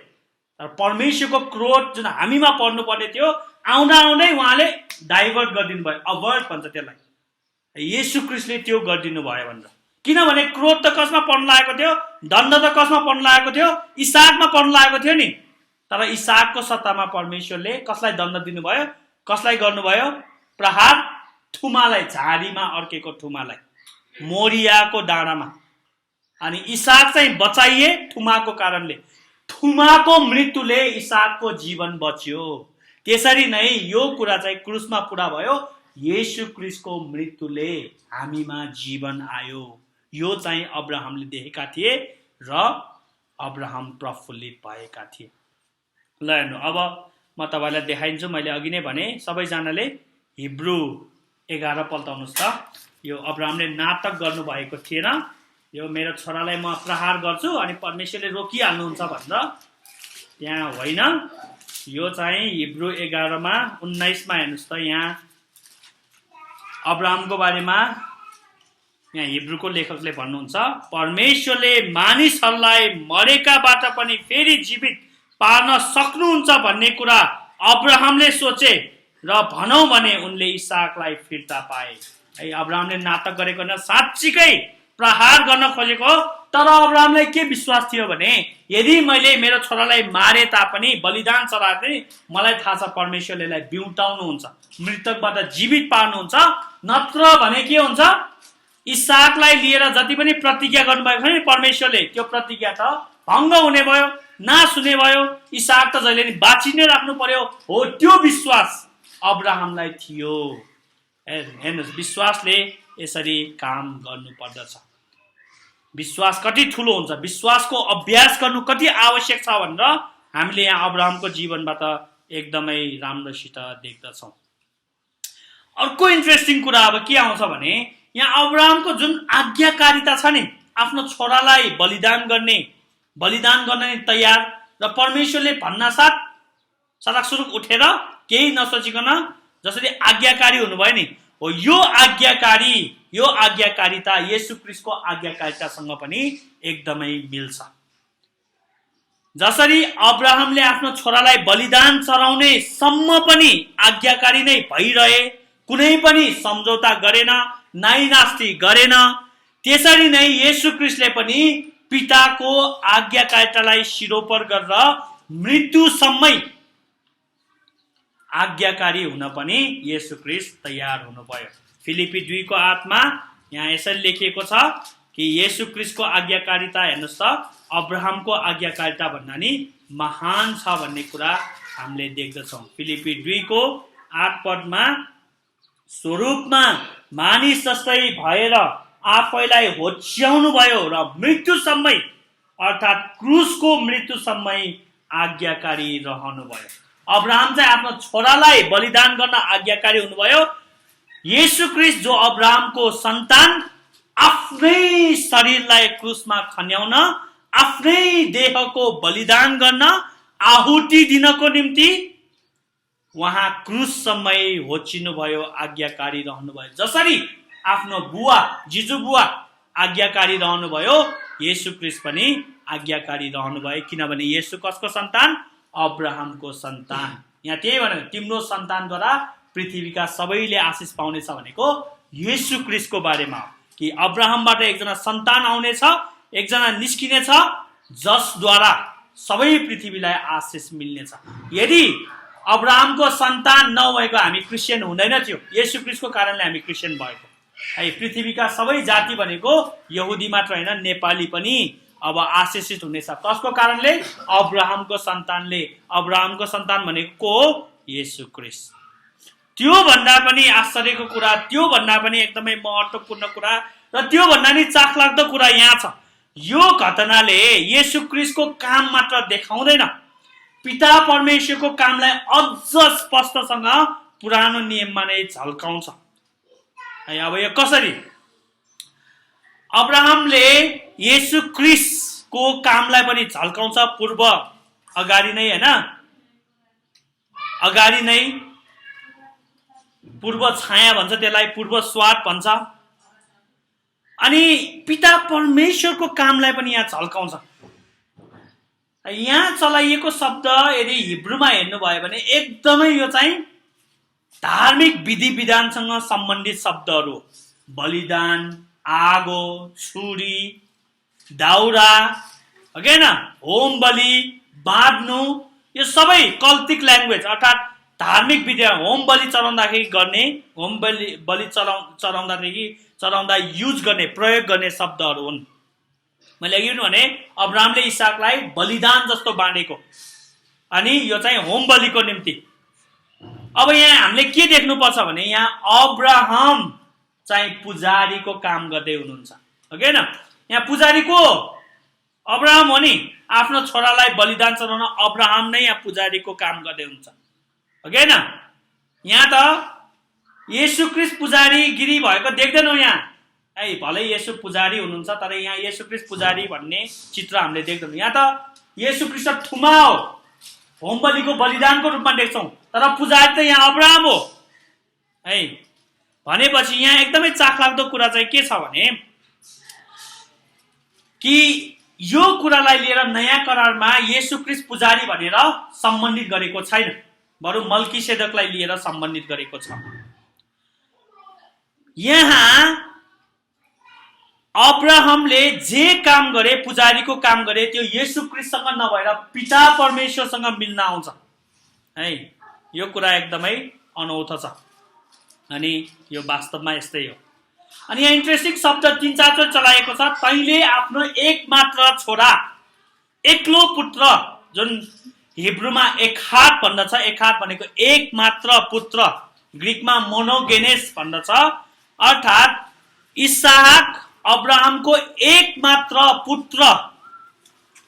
तर परमेश्वरको क्रोध जुन हामीमा पर्नु पर्ने थियो, आउँदा आउँदै उहाँले डाइभर्ट गरिदिनु भयो, अभर्ट भन्छ त्यसलाई। येशू ख्रीष्टले त्यो गरिदिनु भयो भनेर। किनभने क्रोध त कसमा पर्न लागेको थियो, दण्ड त कसमा पर्न लागेको थियो, इसाकमा पर्न लागेको थियो नि। तर इसाकको सत्तामा परमेश्वरले कसलाई दण्ड दिनुभयो, कसलाई गर्नुभयो प्रहार, थुमालाई, झाडीमा अड्केको थुमालाई, मोरियाको डाँडामा। अनि इसाक चाहिँ बचाइए थुमाको कारणले, थुमाको मृत्युले इसाकको जीवन बच्यो। त्यसरी नै यो कुरा चाहिँ क्रुसमा पुरा भयो, येशू ख्रीष्टको मृत्युले हामीमा जीवन आयो। यो चाहिँ अब्राहमले देखेका थिए र अब्राहम प्रफुल्लित भएका थिए। ल हेर्नु, अब म तपाईलाई देखाइन्छु। मैले अघि नै भने सबैजनाले हिब्रू 11 पल्टाउनुहोस् त। यो अब्राहमले नाटक गर्नुभएको थिएन, यो मेरो छोरालाई म प्रहार गर्छु अनि परमेश्वरले रोकिहाल्नुहुन्छ भनेर, त्यहाँ होइन। यो चाहिँ हिब्रू 11 19 हेर्नुहोस् त। यहाँ अब्राहमको बारेमा यहाँ हिब्रूको लेखकले भन्नुहुन्छ, परमेश्वरले मानिसहरूलाई मरेकाबाट पनि फेरि जीवित पार्न सक्नुहुन्छ भन्ने कुरा अब्राहमले सोचे र भनौँ भने उनले इसाकलाई फिर्ता पाए है। अब्राहमले नाटक गरेको न, साँच्चीकै प्रहार गर्न खोजेको। तर अब्राहमलाई के विश्वास थियो भने यदि मैले मेरो छोरालाई मारे तापनि, बलिदान चढाए पनि, मलाई थाहा छ परमेश्वरले यसलाई बिउटाउनुहुन्छ, मृतकबाट जीवित पार्नुहुन्छ। नत्र भने के हुन्छ, इसाकलाई लिएर जति पनि प्रतिज्ञा गर्नुभएको छ नि परमेश्वरले, त्यो प्रतिज्ञा त भङ्ग हुने भयो, नाश हुने भयो। इसाक त जहिले नि बाँचि नै राख्नु पर्यो। हो, त्यो विश्वास अब्राहमलाई थियो। हेर्नुहोस्, विश्वासले यसरी काम गर्नु पर्दछ। विश्वास कति ठुलो हुन्छ, विश्वासको अभ्यास गर्नु कति आवश्यक छ भनेर हामीले यहाँ अब्राहमको जीवनबाट एकदमै राम्रोसित देख्दछौँ। अर्को इन्ट्रेस्टिङ कुरा अब के आउँछ भने यहाँ अब्राहमको जुन आज्ञाकारिता छ नि, आफ्नो छोरालाई बलिदान गर्ने तयार, र परमेश्वरले भन्नासाथ सडकसुरुक उठेर केही नसोचिकन जसरी आज्ञाकारी हुनुभयो नि, हो यो आज्ञाकारिता येशू ख्रीष्टको आज्ञाकारितासँग पनि एकदमै मिल्छ। जसरी अब्राहमले आफ्नो छोरालाई बलिदान चढाउने सम्म पनि आज्ञाकारी नै भइरहे, कुनै पनि सम्झौता गरेन, नाइनास्ती गरेन, त्यसरी नै येशू ख्रीष्टले पनि पिताको आज्ञाकारितालाई सिरोपर गरेर मृत्युसम्मै आज्ञाकारी हुन पनि येशू ख्रीष्ट तयार हुनुभयो। फिलिपी 2:8 यहाँ यसरी लेखिएको छ कि येशू ख्रीष्टको आज्ञाकारिता हेर्नुहोस् त, अब्राहमको आज्ञाकारिता भन्दा नि महान छ भन्ने कुरा हामीले देख्दछौँ। फिलिपी 2:8 स्वरूपमा मानिस जस्तै भएर आफैलाई होच्याउनु भयो र मृत्युसम्मै अर्थात् क्रुसको मृत्युसम्मै आज्ञाकारी रहनु भयो। अब्राहम चाहिँ आफ्नो छोरालाई बलिदान गर्न आज्ञाकारी हुनुभयो। येशू ख्रीष्ट जो अब्राहमको सन्तान, आफ्नै शरीरलाई क्रुसमा खन्याउन, आफ्नै देहको बलिदान गर्न, आहुति दिनको निम्ति उहाँ क्रुससम्मै होचिनु भयो, आज्ञाकारी रहनुभयो। जसरी आफ्नो जिजु बुवा आज्ञाकारी रहनुभयो, येशू ख्रीष्ट पनि आज्ञाकारी रहनुभयो। किनभने येशू कसको सन्तान? अब्राहमको सन्तान। यहाँ त्यही भनेको तिम्रो सन्तानद्वारा पृथ्वीका सबैले आशिष पाउनेछ भनेको येशू ख्रीष्टको बारेमा हो कि अब्राहमबाट एकजना सन्तान आउनेछ, एकजना निस्किनेछ जसद्वारा सबै पृथ्वीलाई आशिष मिल्नेछ। यदि अब्राहमको सन्तान नभएको हामी क्रिस्चियन हुँदैन थियो, येशू ख्रीष्टको कारणले हामी क्रिस्चियन भएको है। पृथ्वीका सबै जाति भनेको यहुदी मात्र होइन, नेपाली पनि अब आशिषित हुनेछ। कसको कारणले? अब्राहमको सन्तानले। अब्राहमको सन्तान भनेको को हो? येशू ख्रीष्ट। त्यो भन्दा पनि आश्चर्यको कुरा, त्यो भन्दा पनि एकदमै महत्त्वपूर्ण कुरा र त्यो भन्दा नि चाखलाग्दो कुरा यहाँ छ। यो घटनाले येशू ख्रीष्टको काम मात्र देखाउँदैन, पिता परमेश्वरको कामलाई अझ स्पष्टसँग पुरानो नियममा नै झल्काउँछ। अब यो कसरी? अब्राहमले येशू ख्रीष्टको कामलाई पनि झल्काउँछ पूर्व अगाडि नै, हैन? अगाडि नै पूर्व छाया भन्छ त्यसलाई, पूर्व स्वाद भन्छ। अनि पिता परमेश्वरको कामलाई पनि यहाँ झल्काउँछ। यहाँ चलाइएको शब्द यदि हिब्रूमा हेर्नुभयो भने एकदमै यो चाहिँ धार्मिक विधि विधानसँग सम्बन्धित शब्दहरू। बलिदान, आगो, छुरी, दाउरा, हैन, होम बलि, बाँध्नु, यो सबै कल्टिक ल्याङ्ग्वेज अर्थात् धार्मिक विधि। होम बलि चढाउँदाखेरि गर्ने, होम बलि चढाउँदा युज गर्ने, प्रयोग गर्ने शब्दहरू हुन्। मैले अघि भने अब्राहमले इसाकलाई बलिदान जस्तो बाँडेको, अनि यो चाहिँ होम बलिको निम्ति। अब यहाँ हामीले के देख्नुपर्छ भने यहाँ अब्राहम चाहिँ पुजारीको काम गर्दै हुनुहुन्छ, हैन? यहाँ पुजारी को? अब्राहम हो नि। आफ्नो छोरालाई बलिदान चढाउन अब्राहम नै यहाँ पुजारीको काम गर्दै हुन्छ, हैन? यहाँ त येशू ख्रीष्ट पुजारीगिरी भएको देख्दैनौँ यहाँ। भलै येशू पुजारी हुनुहुन्छ, तर यहाँ येशू ख्रीष्ट पुजारी भन्ने चित्र हामीले देख्दैनौँ। यहाँ त येशू ख्रीष्ट थुमा हो, होम बलिको बलिदानको रूपमा देख्छौँ, तर पुजारी त यहाँ अब्राहम हो है। भनेपछि यहाँ एकदमै चाखलाग्दो कुरा चाहिँ के छ भने कि यो कुरालाई लिएर नयाँ करारमा येशू ख्रीष्ट पुजारी भनेर सम्बन्धित गरेको छैन, बरु मल्कीसेदकलाई लिएर सम्बन्धित गरेको छ। यहाँ अब्राहमले जे काम गरे, पुजारीको काम गरे, त्यो येशू ख्रीष्टसँग नभएर पिता परमेश्वरसँग मिल्न आउँछ है। यो कुरा एकदमै अनौठो छ अनि यो वास्तवमा यस्तै हो। अनि यहाँ इन्ट्रेस्टिङ शब्द 3-4 चोटि चलाएको छ। तैले आफ्नो एकमात्र छोरा, एक्लो पुत्र, जुन हिब्रूमा एकहात भन्दछ। एकहात भनेको एकमात्र पुत्र, ग्रीकमा मोनोगेनेस भन्दछ। अर्थात् इसाक अब्राहमको एकमात्र पुत्र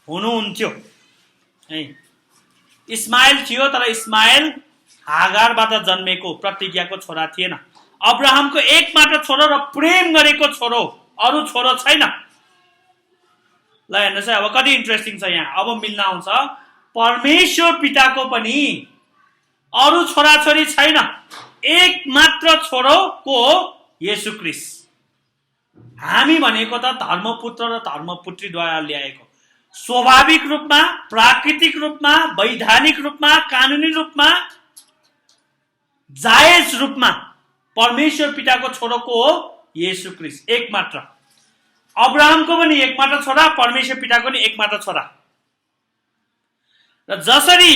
हुनुहुन्थ्यो है। इस्माइल थियो, तर इस्माइल हागारबाट जन्मेको प्रतिज्ञाको छोरा थिएन। अब्राहमको एकमात्र छोरो र प्रेम गरेको छोरो, अरू छोरो छैन। ल हेर्नुहोस् है, अब कति इन्ट्रेस्टिङ छ यहाँ। अब मिल्न आउँछ, परमेश्वर पिताको पनि अरू छोराछोरी छैन, एकमात्र छोरो को? येशू ख्रीष्ट। हामी भनेको त धर्मपुत्र र धर्मपुत्रीद्वारा ल्याएको, स्वाभाविक रूपमा, प्राकृतिक रूपमा, वैधानिक रूपमा, कानुनी रूपमा, जायज रूपमा परमेश्वर पिताको छोरो को हो? येशू ख्रीष्ट, एकमात्र। अब्राहमको पनि एकमात्र छोरा, परमेश्वर पिताको पनि एकमात्र छोरा। र जसरी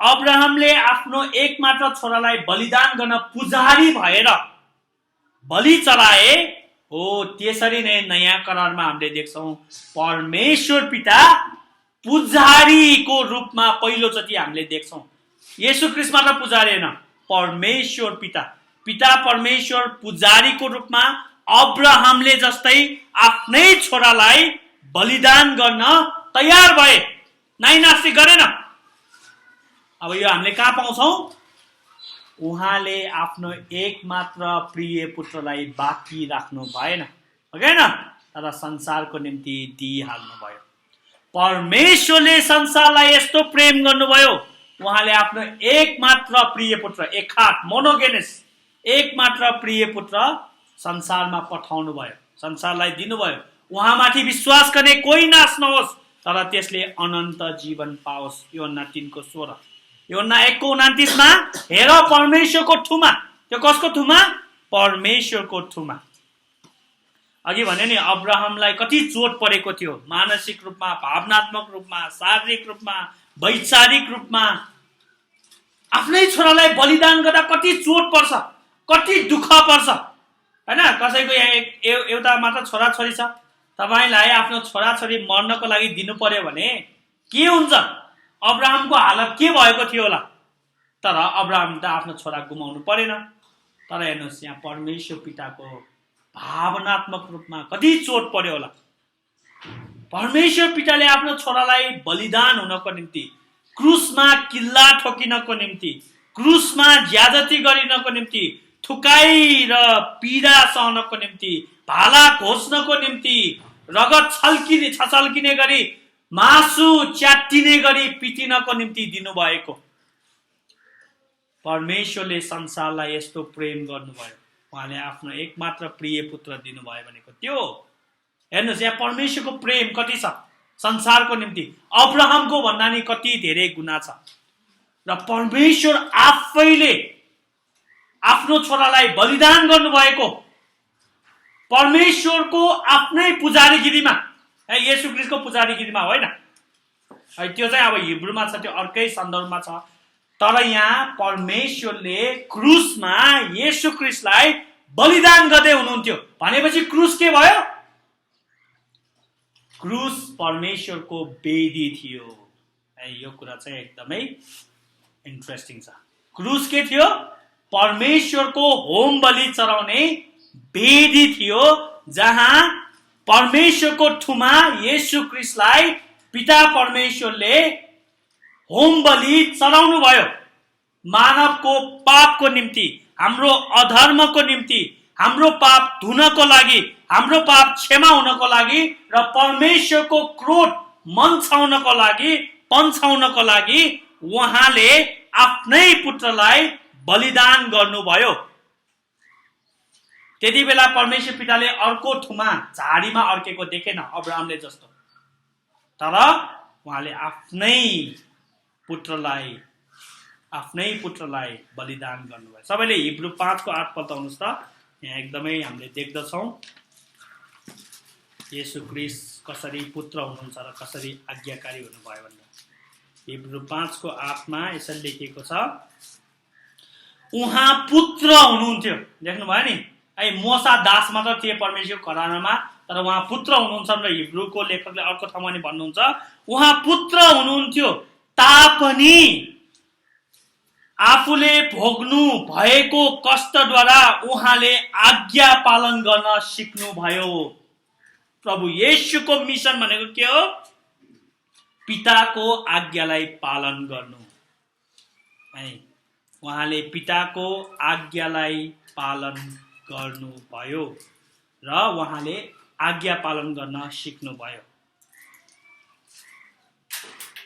अब्राहमले आफ्नो एकमात्र छोरालाई बलिदान गर्न पुजारी भएर बलि चढाए हो, त्यसरी नै नयाँ करारमा हामीले देख्छौँ परमेश्वर पिता पुजारीको रूपमा पहिलोचोटि हामीले देख्छौँ। येशू ख्रीष्ट मात्र पुजारी होइन, परमेश्वर पिता, पिता परमेश्वर पुजारीको रूपमा अब्राहमले जस्तै आफ्नै छोरालाई बलिदान गर्न तयार भए, नाइनास्ती गरेन। अब यो हामीले कहाँ पाउँछौँ? उहाँले आफ्नो एकमात्र प्रिय पुत्रलाई बाँकी राख्नु भएन, हैन? तर संसारको निम्ति दिइहाल्नु भयो। परमेश्वरले संसारलाई यस्तो प्रेम गर्नुभयो, उहाँले आफ्नो एकमात्र प्रिय पुत्र, एकहात मोनोगेनेस, एकमात्र प्रिय पुत्र संसारमा पठाउनु भयो, संसारलाई दिनुभयो। उहाँमाथि विश्वास गर्ने कोही नाश नहोस्, तर त्यसले अनन्त जीवन पाओस्। यूहन्ना 3:16, यूहन्ना 1:29 हेर परमेश्वरको थुमा। त्यो कसको थुमा? परमेश्वरको थुमा। अघि भने नि अब्राहमलाई कति चोट परेको थियो, मानसिक रूपमा, भावनात्मक रूपमा, शारीरिक रूपमा, वैचारिक रूपमा। आफ्नै छोरालाई बलिदान गर्दा कति चोट पर्छ, कति दुःख पर्छ, हैन? कसैको यहाँ एउटा मात्र छोराछोरी छ, तपाईलाई आफ्नो छोराछोरी मर्नको लागि दिनु पर्यो भने के हुन्छ? अब्राहमको हालत के भएको थियो होला? तर अब्राहम त आफ्नो छोरा गुमाउनु परेन। तर हेर्नुहोस् यहाँ परमेश्वर पिताको भावनात्मक रूपमा कति चोट पर्यो होला। परमेश्वर पिताले आफ्नो छोरालाई बलिदान हुनको निम्ति, क्रुसमा किल्ला ठोकिनको निम्ति, क्रुसमा ज्यादती गरिनको निम्ति, थुकाई र पीडा सहनको निम्ति, भाला घोच्नको निम्ति, रगत छचल्किने गरी, मासु च्यातिने गरी पिटिनको निम्ति दिनुभएको। परमेश्वरले संसारलाई यस्तो प्रेम गर्नुभयो, उहाँले आफ्नो एकमात्र प्रिय पुत्र दिनुभयो भनेको त्यो। हेर्नुहोस् यहाँ परमेश्वरको प्रेम कति छ संसारको निम्ति, अब्राहमको भन्दा नि कति धेरै गुना छ। र परमेश्वर आफैले आफ्नो छोरालाई बलिदान गर्नुभएको, परमेश्वरको आफ्नै पुजारीगिरीमा, येशू ख्रीष्टको पुजारीगिरीमा होइन, त्यो चाहिँ अब हिब्रूमा छ, त्यो अर्कै सन्दर्भमा छ। तर यहाँ परमेश्वरले क्रुसमा येशू ख्रीष्टलाई बलिदान गर्दै हुनुहुन्थ्यो भनेपछि क्रुस के भयो? क्रुस परमेश्वरको वेदी थियो। यो कुरा चाहिँ एकदमै इन्ट्रेस्टिङ छ। क्रुस के थियो? परमेश्वरको होम बलि चढाउने वेदी थियो, जहाँ परमेश्वरको ठुमा येशू ख्रीष्टलाई पिता परमेश्वरले होम बलि चढाउनु भयो। मानवको पापको निम्ति, हाम्रो अधर्मको निम्ति, हाम्रो पाप धुनको लागि, हाम्रो पाप क्षमा हुनको लागि र परमेश्वरको क्रोध मन्साउनको लागि, पन्साउनको लागि उहाँले आफ्नै पुत्रलाई बलिदान गर्नुभयो। त्यति बेला परमेश्वर पिताले अर्को ठुमा झाडीमा अड्केको देखेन अब्राहमले जस्तो, तर उहाँले आफ्नै पुत्रलाई बलिदान गर्नुभयो। सबैले हिब्रू 5:8 पल्टाउनुहोस् त। यहाँ एकदमै हामीले देख्दछौँ येशू ख्रीष्ट कसरी पुत्र हुनुहुन्छ र कसरी आज्ञाकारी हुनुभयो भनेर। हिब्रू 5:8 यसरी लेखिएको छ, उहाँ पुत्र हुनुहुन्थ्यो। देख्नुभयो नि, मोसा दास मात्र थिए परमेश्वरको घरानामा, तर उहाँ पुत्र हुनुहुन्छ र हिब्रूको लेखकले अर्को ठाउँमा नि भन्नुहुन्छ उहाँ पुत्र हुनुहुन्थ्यो तापनि आफूले भोग्नु भएको कष्टद्वारा उहाँले आज्ञा पालन गर्न सिक्नुभयो। प्रभु येशूको मिसन भनेको के हो? पिताको आज्ञालाई पालन गर्नु। उहाँले पिताको आज्ञालाई पालन गर्नुभयो र उहाँले आज्ञा पालन गर्न सिक्नुभयो।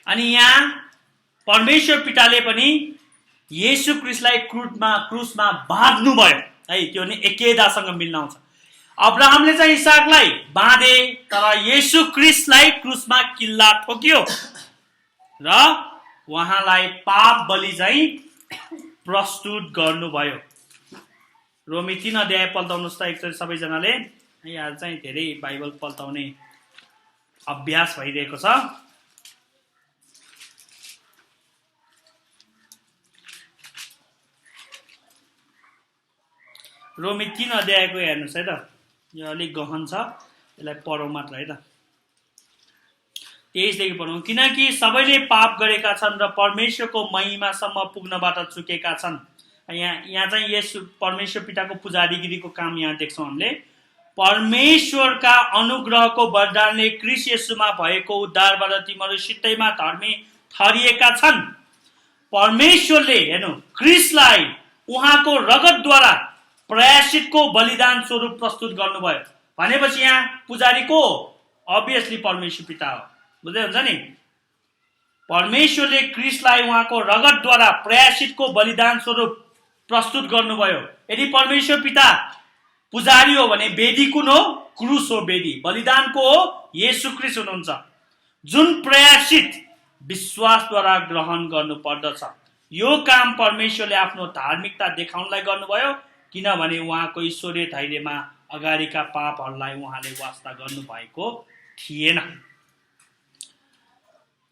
अनि यहाँ परमेश्वर पिताले पनि येशू ख्रीष्टलाई क्रुसमा बाँध्नुभयो। त्यो नि एकेदासँग मिल्न आउँछ। अब्राहमले चाहिँ इसाकलाई बाँधे, तर येशू ख्रीष्टलाई क्रुसमा किल्ला ठोकियो र उहाँलाई पाप बलि चाहिँ प्रस्तुत गर्नुभयो। रोमी 3 अध्याय पल्टाउनुहोस् त एकचोटि सबैजनाले। यहाँ चाहिँ धेरै बाइबल पल्टाउने अभ्यास भइरहेको छ। रोमी 3 अध्यायको हेर्नुहोस् है त, यो अलिक गहन छ, यसलाई पढौँ मात्र है त। 23 देखि पढौँ। किनकि सबैले पाप गरेका छन् र परमेश्वरको महिमासम्म पुग्नबाट चुकेका छन्। यहाँ चाहिँ यस परमेश्वर पिताको पुजारीगिरीको काम यहाँ देख्छौँ हामीले। परमेश्वरका अनुग्रहको वरदानले क्रिस्ट येशूमा भएको उद्धारबाट तिमीहरू सित्तैमा धर्मी ठहरिएका छन्। परमेश्वरले हेर्नु क्रिस्टलाई उहाँको रगतद्वारा प्रायश्चितको बलिदान स्वरूप प्रस्तुत गर्नुभयो भनेपछि यहाँ पुजारी को? अभियसली परमेश्वर पिता हो। बुझ्दै हुन्छ नि? परमेश्वरले क्रिस्टलाई उहाँको रगतद्वारा प्रायश्चितको बलिदान स्वरूप प्रस्तुत गर्नुभयो। यदि परमेश्वर पिता पुजारी हो भने वेदी कुन हो? क्रुस हो वेदी। बलिदान को हो? येशू ख्रीष्ट हुनुहुन्छ, जुन प्रायश्चित विश्वासद्वारा ग्रहण गर्नु पर्दछ। यो काम परमेश्वरले आफ्नो धार्मिकता देखाउनलाई गर्नुभयो, किनभने उहाँको ईश्वरीय धैर्यमा अगाडिका पापहरूलाई उहाँले वास्ता गर्नुभएको थिएन।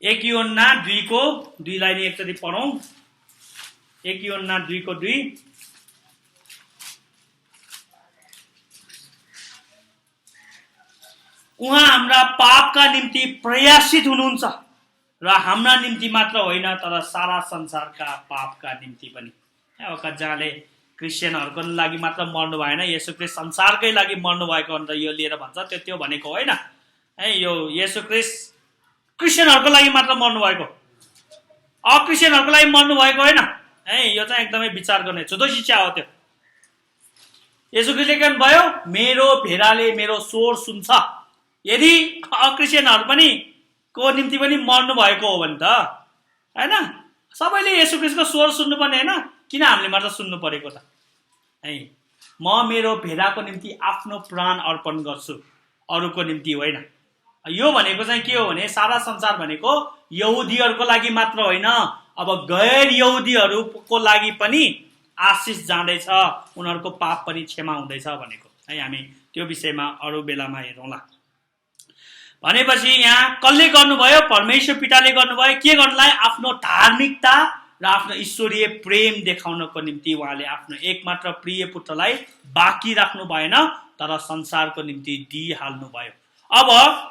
1 यूहन्ना 2:2 लाई नि एकचोटि पढौँ। 1 यूहन्ना 2:2 उहाँ हाम्रा पापका निम्ति प्रयासित हुनुहुन्छ र हाम्रा निम्ति मात्र होइन तर सारा संसारका पापका निम्ति पनि। अब कतिजनाले क्रिस्चियनहरूको लागि मात्र मर्नु भएन, येशू ख्रीष्ट संसारकै लागि मर्नु भएको भनेर यो लिएर भन्छ, त्यो भनेको होइन है। यो येशू ख्रीष्ट क्रिस्चियनहरूको लागि मात्र मर्नु भएको, अक्रिस्चियनहरूको लागि मर्नु भएको होइन है। यो चाहिँ एकदमै विचार गर्ने छुदो शिक्षा हो त्यो। येशू ख्रीष्टले के भन्नुभयो, मेरो भेडाले मेरो स्वर सुन्छ। यदि अक्रिस्चियनहरू पनि को निम्ति पनि मर्नु भएको हो भने त हैन, सबैले येशू ख्रीष्टको स्वर सुन्नुपर्ने होइन, किन हामीले मात्र सुन्नु परेको त है। म मेरो भेडाको निम्ति आफ्नो प्राण अर्पण गर्छु, अरूको निम्ति होइन। यो भनेको चाहिँ के हो भने सारा संसार भनेको यहुदीहरूको लागि मात्र होइन, अब गैर यहुदीहरूको लागि पनि आशिष जाँदैछ, उनीहरूको पाप पनि क्षमा हुँदैछ भनेको है। हामी त्यो विषयमा अरू बेलामा हेरौँला। भनेपछि यहाँ कसले गर्नुभयो, परमेश्वर पिताले गर्नुभयो। के गर्नलाई, आफ्नो धार्मिकता र आफ्नो ईश्वरीय प्रेम देखाउनको निम्ति उहाँले आफ्नो एकमात्र प्रिय पुत्रलाई बाँकी राख्नु भएन, तर संसारको निम्ति दिइहाल्नु भयो। अब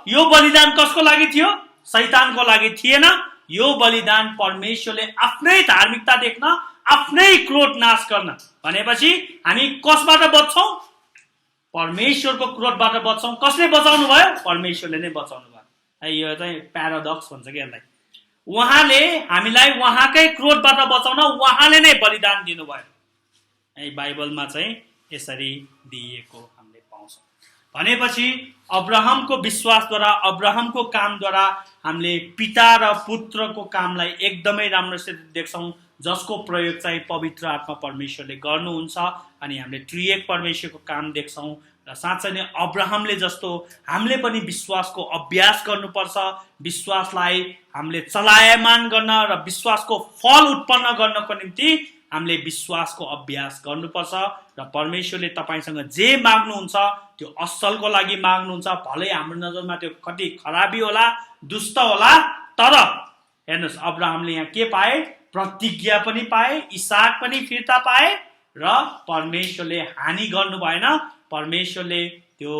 यो बलिदान कसको लागि थियो, शैतानको लागि थिएन। यो बलिदान परमेश्वरले आफ्नै धार्मिकता देख्न, आफ्नै क्रोध नाश गर्न। भनेपछि हामी कसबाट बच्छौं, परमेश्वरको क्रोधबाट बच्छौं। कसले बचाउनु भयो, परमेश्वरले नै बचाउनु भयो है। यो चाहिँ प्याराडक्स भन्छ कि यसलाई। उहाँले हामीलाई उहाँकै क्रोधबाट बचाउन उहाँले नै बलिदान दिनुभयो है। बाइबलमा चाहिँ यसरी दिएको हामीले पाउँछौँ। भनेपछि अब्राहमको विश्वासद्वारा, अब्राहमको कामद्वारा हामीले पिता र पुत्रको कामलाई एकदमै राम्रोसित देख्छौँ, जसको प्रयोग चाहिँ पवित्र आत्मा परमेश्वरले गर्नुहुन्छ। अनि हामीले त्रिएक परमेश्वरको काम देख्छौँ। र साँच्चै नै अब्राहमले जस्तो हामीले पनि विश्वासको अभ्यास गर्नुपर्छ। विश्वासलाई हामीले चलायमान गर्न र विश्वासको फल उत्पन्न गर्नको निम्ति हामीले विश्वासको अभ्यास गर्नुपर्छ। र परमेश्वरले तपाईँसँग जे माग्नुहुन्छ त्यो असलको लागि माग्नुहुन्छ। भलै हाम्रो नजरमा त्यो कति खराबी होला, दुष्ट होला, तर हेर्नुहोस् अब्राहमले यहाँ के पाए, प्रतिज्ञा पनि पाए, इसाक पनि फिर्ता पाए, र परमेश्वरले हानि गर्नु भएन। परमेश्वरले त्यो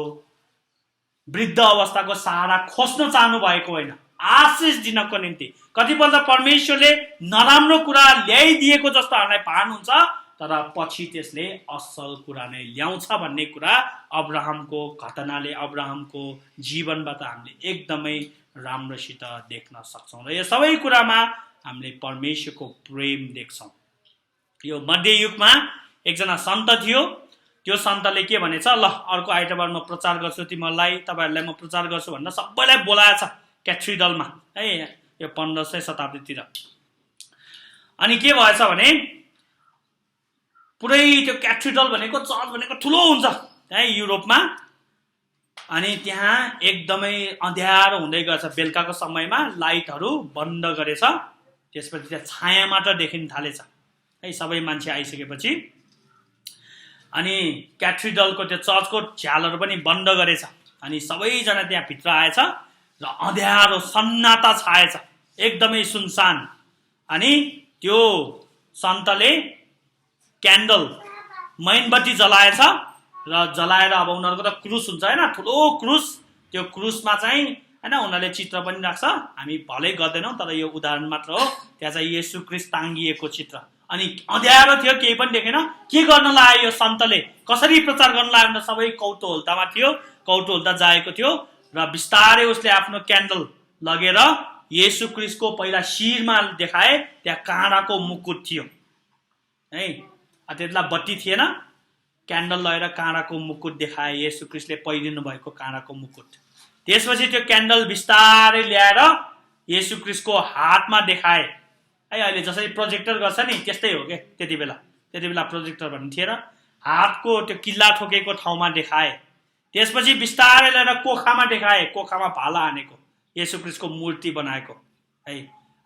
वृद्ध अवस्थाको सहारा खोज्न चाहनु भएको होइन, आशिष दिनको निम्ति। कतिपल्ट परमेश्वरले नराम्रो कुरा ल्याइदिएको जस्तो हामीलाई भान हुन्छ, तर पछि त्यसले असल कुरा नै ल्याउँछ भन्ने कुरा अब्राहमको घटनाले, अब्राहमको जीवनबाट हामीले एकदमै राम्रोसित देख्न सक्छौँ। र यो सबै कुरामा हामीले परमेश्वरको प्रेम देख्छौँ। यो मध्ययुगमा एकजना सन्त थियो। त्यो सन्तले के भनेछ, ल अर्को आइतबार म प्रचार गर्छु तिमीहरूलाई, तपाईँहरूलाई म प्रचार गर्छु भनेर सबैलाई बोलाएछ क्याथेड्रलमा है, यो 1500 शताब्दीतिर। अनि के भएछ भने पुरै त्यो क्याथेड्रल भनेको, चर्च भनेको ठुलो हुन्छ है युरोपमा। अनि त्यहाँ एकदमै अँध्यारो हुँदै गएछ। बेलुकाको समयमा लाइटहरू बन्द गरेछ, त्यसपछि त्यहाँ छाया मात्र देखिन थालेछ है सबै मान्छे आइसकेपछि। अनि क्याथेड्रलको त्यो चर्चको झ्यालहरू पनि बन्द गरेछ। अनि सबैजना त्यहाँ भित्र आएछ र अँध्यारो सन्नाटा छाएछ, एकदमै सुनसान। अनि त्यो सन्तले क्यान्डल, मैनबत्ती जलाएछ र जलाएर अब उनीहरूको त क्रुस हुन्छ होइन, ठुलो क्रुस। त्यो क्रुसमा चाहिँ होइन उनीहरूले चित्र पनि राख्छ, हामी भलै गर्दैनौँ तर यो उदाहरण मात्र हो। त्यहाँ चाहिँ येशू ख्रीष्ट टाङ्गिएको चित्र। अनि अँध्यारो थियो, केही पनि देखेन। के गर्न लाग्यो यो सन्तले, कसरी प्रचार गर्न लाग्यो, सबै कौतूहलतामा थियो, कौतूहलता जाएको थियो। र बिस्तारै उसले आफ्नो क्यान्डल लगेर येशू ख्रीष्टको पहिला शिरमा देखाए, त्यहाँ काँडाको मुकुट थियो है। त्यतिलाई बत्ती थिएन, क्यान्डल लगेर काँडाको मुकुट देखाए, येशू ख्रीष्टले पहिरिनु भएको काँडाको मुकुट। त्यसपछि त्यो क्यान्डल बिस्तारै ल्याएर येशू ख्रीष्टको हातमा देखाए है। अहिले जसरी प्रोजेक्टर गर्छ नि त्यस्तै हो के, त्यति बेला प्रोजेक्टर भन्ने थिएन। हातको त्यो किल्ला ठोकेको ठाउँमा देखाए। त्यसपछि बिस्तारै ल्याएर कोखामा देखाए, कोखामा भाला हानेको, येशू ख्रीष्टको मूर्ति बनाएको है।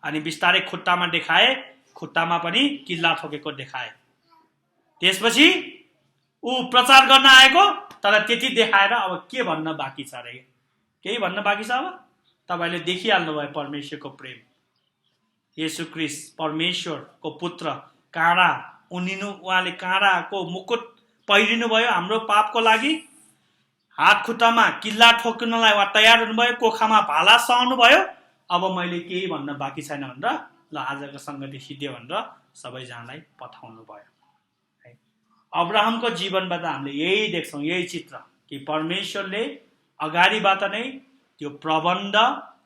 अनि बिस्तारै खुट्टामा देखाए, खुट्टामा पनि किल्ला ठोकेको देखाए। त्यसपछि ऊ प्रचार गर्न आएको, तर त्यति देखाएर अब के भन्न बाँकी छ र, केही भन्न बाँकी छ। अब तपाईँले देखिहाल्नु भयो परमेश्वरको प्रेम। येशू ख्रीष्ट परमेश्वरको पुत्र काँडा उनिनु, उहाँले काँडाको मुकुट पहिरिनु भयो हाम्रो पापको लागि। हात खुट्टामा किल्ला ठोक्नलाई उहाँ तयार हुनुभयो, कोखामा भाला सहनु भयो। अब मैले केही भन्न बाँकी छैन भनेर ल आजको सङ्गति सिद्धियो भनेर सबैजनालाई पठाउनु भयो है। अब्राहमको जीवनबाट हामीले यही देख्छौँ, यही चित्र कि परमेश्वरले अगाडिबाट नै त्यो प्रबन्ध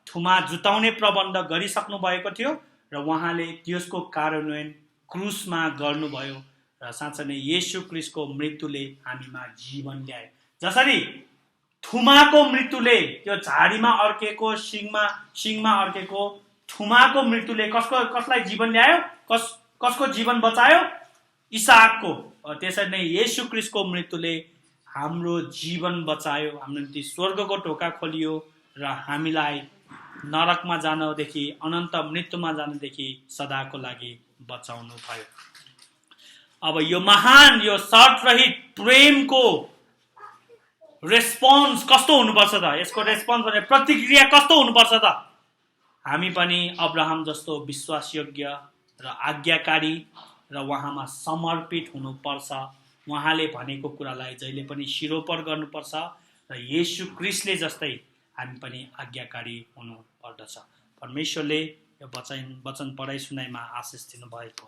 थुमा जुटाउने प्रबन्ध गरिसक्नु भएको थियो र उहाँले त्यसको कार्यान्वयन क्रुसमा गर्नुभयो र साँच्चै नै येशू ख्रीष्टको मृत्युले हामीमा जीवन ल्यायो। जसरी थुमाको मृत्युले त्यो झाडीमा अड्केको सिङमा अड्केको थुमाको मृत्युले कसलाई जीवन ल्यायो, कसको जीवन बचायो? इसाकको। त्यसरी नै येशू ख्रीष्टको मृत्युले हाम्रो जीवन बचायो, हाम्रो निम्ति स्वर्गको ढोका खोलियो र हामीलाई नरकमा जानदेखि अनन्त मृत्युमा जानदेखि सदाको लागि बचाउनु भयो। अब यो महान, यो शर्तरहित प्रेमको रेस्पोन्स कस्तो हुनुपर्छ त? यसको रेस्पोन्स भने प्रतिक्रिया कस्तो हुनुपर्छ त? हामी पनि अब्राहम जस्तो विश्वासयोग्य र आज्ञाकारी र उहाँमा समर्पित हुनुपर्छ। उहाँले भनेको कुरालाई जहिले पनि शिरोपर गर्नुपर्छ र येशू ख्रीष्टले जस्तै हामी पनि आज्ञाकारी हुनु पर्दछ। परमेश्वरले यो वचन पढाइ सुनाइमा आशिष दिनुभएको